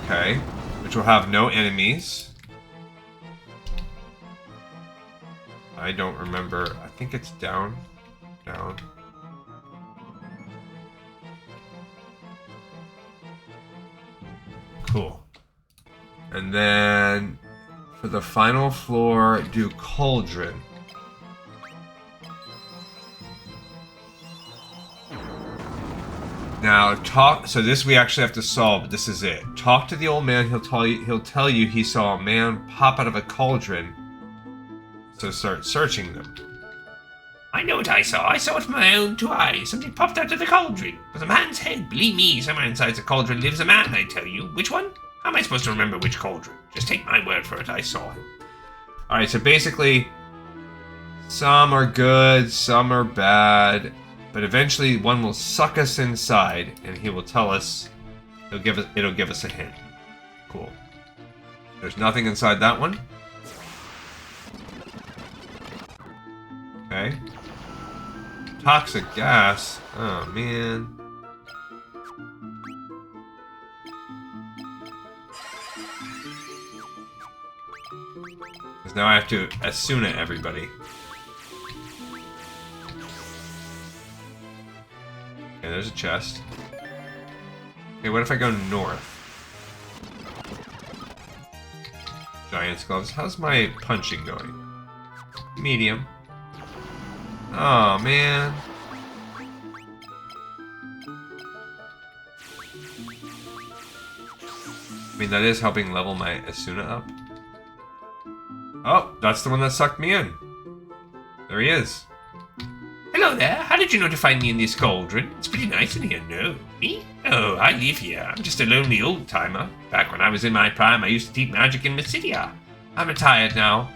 Okay. Which will have no enemies. I don't remember. I think it's down. Down. Cool. And then for the final floor, do Cauldron. Now talk. So this we actually have to solve. But this is it. Talk to the old man. He'll tell you he saw a man pop out of a cauldron. So start searching them. I know what I saw. I saw it with my own two eyes. Something popped out of the cauldron. It was a man's head. Believe me, somewhere inside the cauldron lives a man, I tell you. Which one? How am I supposed to remember which cauldron? Just take my word for it, I saw him. Alright, so basically, some are good, some are bad, but eventually one will suck us inside, and he will tell us, it'll give us a hint. Cool. There's nothing inside that one. Okay. Toxic gas. Oh, man. Because now I have to Asuna everybody. Okay, there's a chest. Okay, what if I go north? Giant's gloves. How's my punching going? Medium. Oh, man. I mean, that is helping level my Asuna up. Oh, that's the one that sucked me in. There he is. Hello there. How did you know to find me in this cauldron? It's pretty nice in here, no? Me? Oh, I live here. I'm just a lonely old-timer. Back when I was in my prime, I used to teach magic in Mysidia. I'm retired now.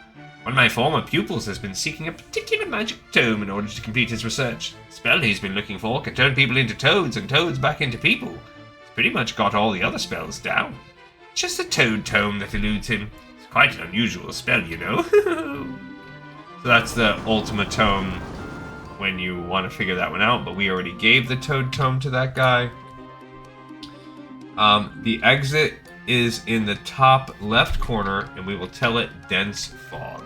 One of my former pupils has been seeking a particular magic tome in order to complete his research. The spell he's been looking for can turn people into toads and toads back into people. He's pretty much got all the other spells down. It's just the toad tome that eludes him. It's quite an unusual spell, you know. So that's the Ultima Tome when you want to figure that one out, but we already gave the Toad Tome to that guy. The exit is in the top left corner, and we will tell it Dense Fog.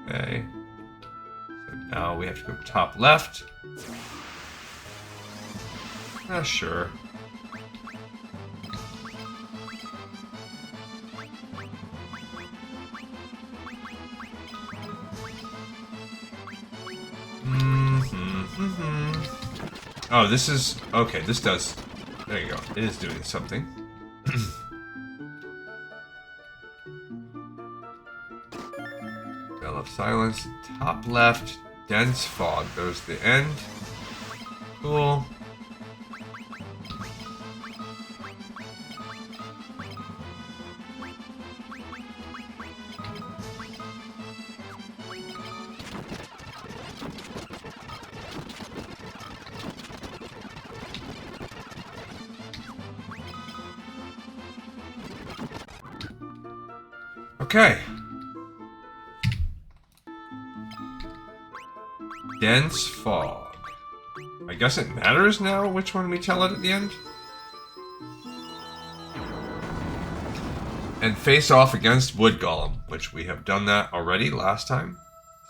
Okay. So now we have to go top left. Sure. Oh, this is... Okay, this does... There you go. It is doing something. Veil of Silence. Top left. Dense Fog. There's the end. Cool. Okay. Dense Fog. I guess it matters now which one we tell it at the end. And face off against Wood Golem, which we have done that already last time.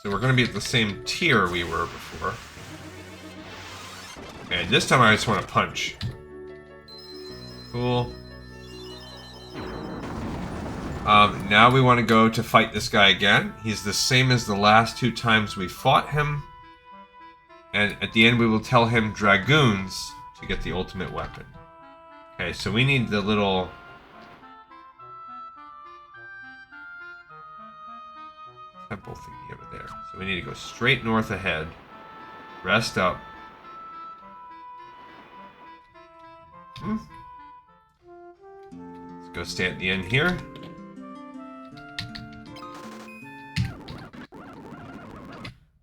So we're going to be at the same tier we were before. And this time I just want to punch. Cool. Now we want to go to fight this guy again. He's the same as the last 2 times we fought him. And at the end we will tell him Dragoons to get the ultimate weapon. Okay, so we need the little... temple thingy over there. So we need to go straight north ahead. Rest up. Let's go stay at the end here.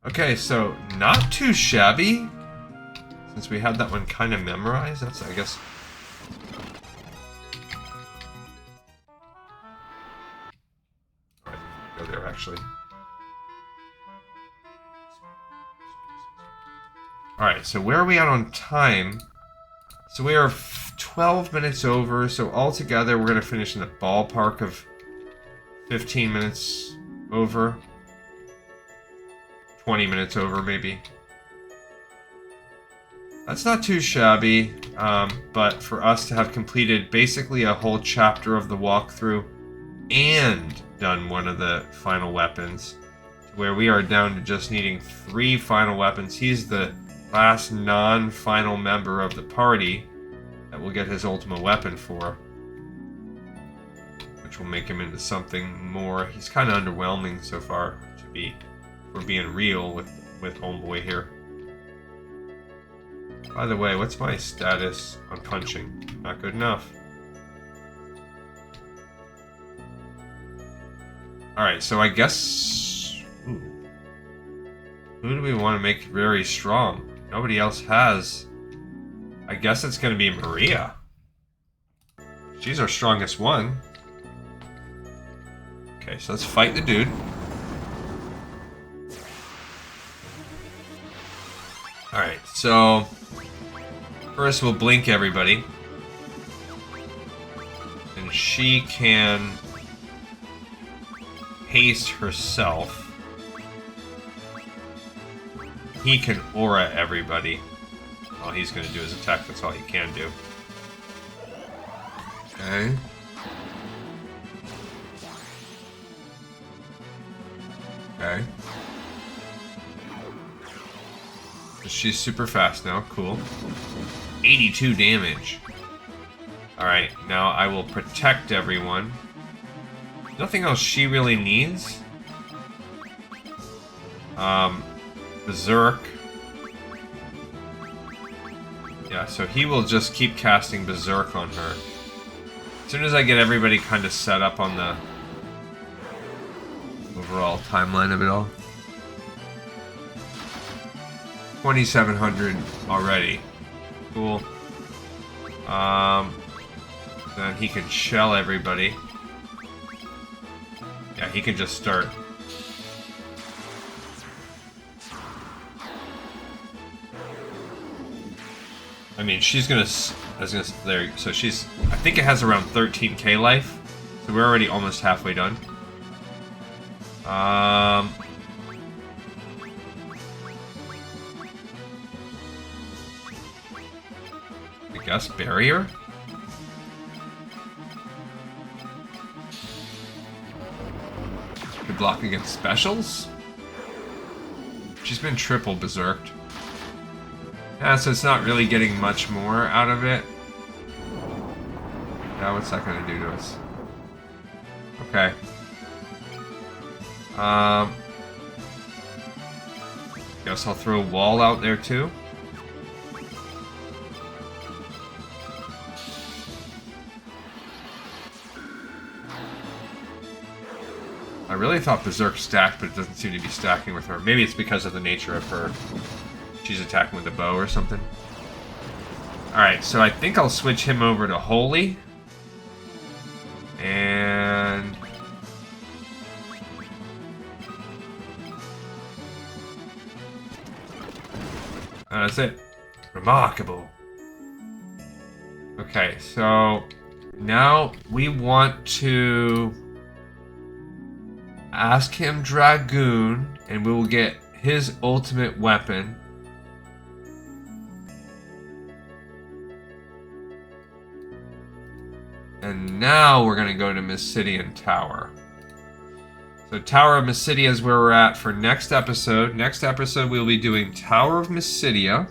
Okay, so not too shabby. Since we had that one kind of memorized, that's, I guess... Alright, go there actually. Alright, so where are we at on time? So we are 12 minutes over, so altogether we're going to finish in the ballpark of 15 minutes over. 20 minutes over, maybe. That's not too shabby, but for us to have completed basically a whole chapter of the walkthrough and done one of the final weapons, to where we are down to just needing 3 final weapons. He's the last non-final member of the party that we'll get his ultimate weapon for, which will make him into something more. He's kind of underwhelming so far, to be... We're being real with homeboy here. By the way, what's my status on punching? Not good enough. Alright, so I guess... Ooh. Who do we want to make very strong? Nobody else has. I guess it's going to be Maria. She's our strongest one. Okay, so let's fight the dude. Alright, so first we'll blink everybody. And she can haste herself. He can aura everybody. All he's going to do is attack, that's all he can do. Okay. Okay. She's super fast now, cool. 82 damage. Alright, now I will protect everyone. Nothing else she really needs. Berserk. Yeah, so he will just keep casting Berserk on her. As soon as I get everybody kind of set up on the overall timeline of it all. 2,700 already. Cool. Then he can shell everybody. Yeah, he can just start. I mean, she's gonna. There. So she's. I think it has around 13k life. So we're already almost halfway done. I guess barrier. Could block against specials. She's been triple berserked. Yeah, so it's not really getting much more out of it. Yeah, what's that gonna do to us? Okay. Guess I'll throw a wall out there too. I really thought Berserk stacked, but it doesn't seem to be stacking with her. Maybe it's because of the nature of her. She's attacking with a bow or something. Alright, so I think I'll switch him over to Holy. And... that's it. Remarkable. Okay, so now we want to ask him Dragoon, and we will get his ultimate weapon. And now we're going to go to Mysidian Tower. So Tower of Mysidia is where we're at for next episode. Next episode we'll be doing Tower of Mysidia.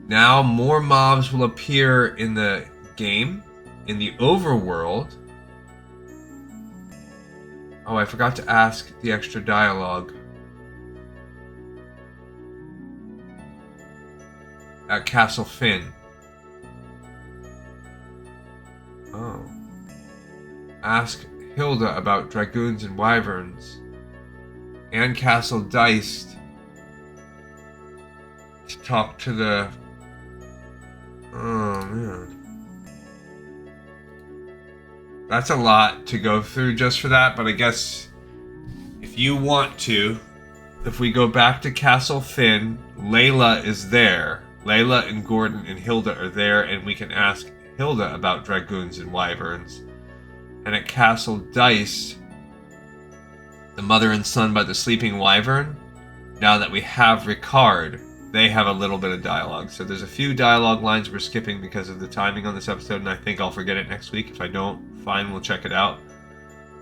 Now more mobs will appear in the game, in the overworld. Oh, I forgot to ask the extra dialogue. At Castle Finn. Oh. Ask Hilda about dragoons and wyverns. And Castle Deist. To talk to the... Oh, man. That's a lot to go through just for that, but I guess if you want to, if we go back to Castle Finn, Layla is there. Layla and Gordon and Hilda are there, and we can ask Hilda about dragoons and wyverns. And at Castle Deist, the mother and son by the sleeping wyvern, now that we have Ricard, they have a little bit of dialogue. So there's a few dialogue lines we're skipping because of the timing on this episode, and I think I'll forget it next week. If I don't, fine, we'll check it out.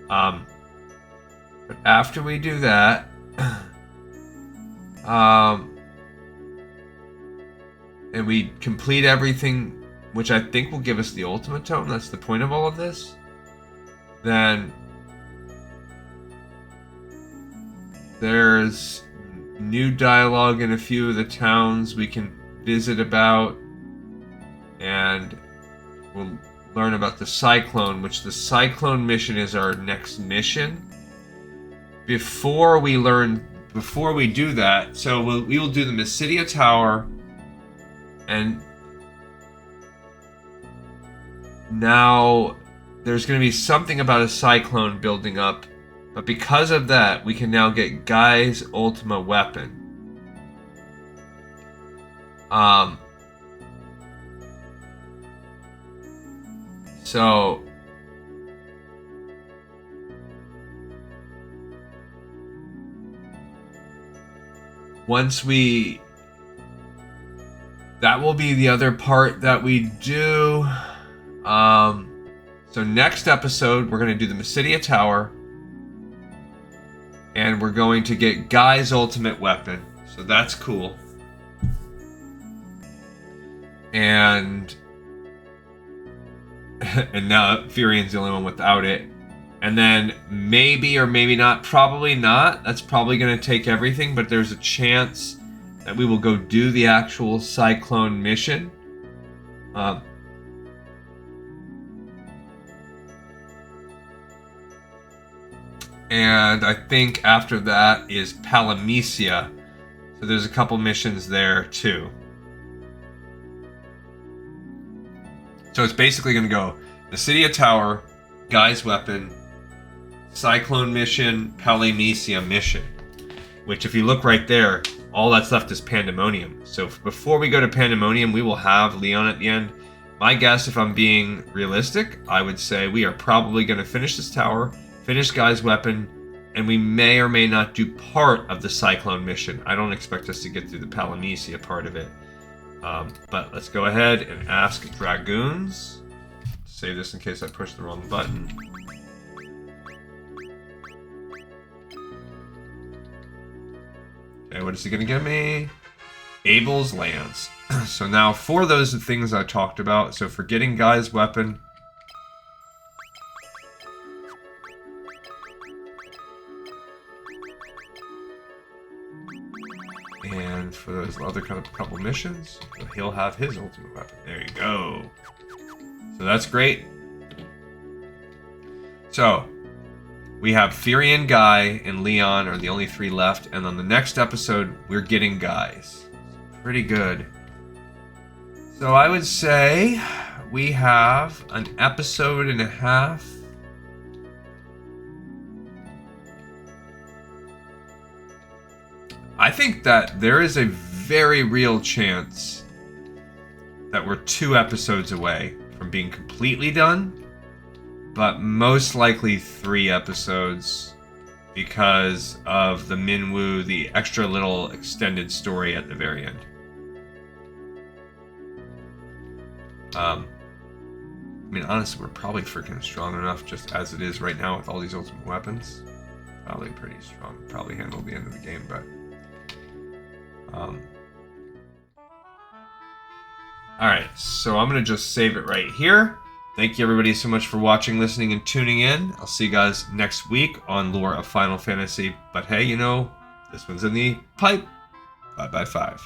But after we do that, and we complete everything, which I think will give us the ultimate tome, that's the point of all of this, then there's new dialogue in a few of the towns we can visit about, and we'll learn about the Cyclone, which the Cyclone mission is our next mission. Before we do that, so we will do the Mysidia Tower, and now there's going to be something about a Cyclone building up, but because of that, we can now get Guy's Ultima weapon. So once we... that will be the other part that we do. So next episode, we're going to do the Mysidia Tower. And we're going to get Guy's ultimate weapon. So that's cool. And now Furion's the only one without it. And then maybe or maybe not, probably not. That's probably going to take everything, but there's a chance that we will go do the actual Cyclone mission. And I think after that is Palamecia. So there's a couple missions there too. So it's basically going to go Mysidia Tower, Guy's Weapon, Cyclone mission, Palamecia mission. Which if you look right there, all that's left is Pandemonium. So before we go to Pandemonium, we will have Leon at the end. My guess, if I'm being realistic, I would say we are probably going to finish this tower, finish Guy's Weapon, and we may or may not do part of the Cyclone mission. I don't expect us to get through the Palamecia part of it. But let's go ahead and ask Dragoons. Save this in case I push the wrong button. Okay, what is he gonna give me? Abel's Lance. So now for those things I talked about, so for getting Guy's weapon, and for those other couple missions, he'll have his ultimate weapon. There you go. So that's great. So we have Furion, Guy, and Leon are the only 3 left, and on the next episode, we're getting Guys. Pretty good. So I would say we have an episode and a half. I think that there is a very real chance that we're 2 episodes away from being completely done, but most likely 3 episodes because of the Minwoo, the extra little extended story at the very end. I mean, honestly, we're probably freaking strong enough just as it is right now with all these ultimate weapons. Probably pretty strong. Probably handle the end of the game, but... Alright, so I'm going to just save it right here. Thank you everybody so much for watching, listening, and tuning in. I'll see you guys next week on Lore of Final Fantasy. But hey, you know, this one's in the pipe. 5x5.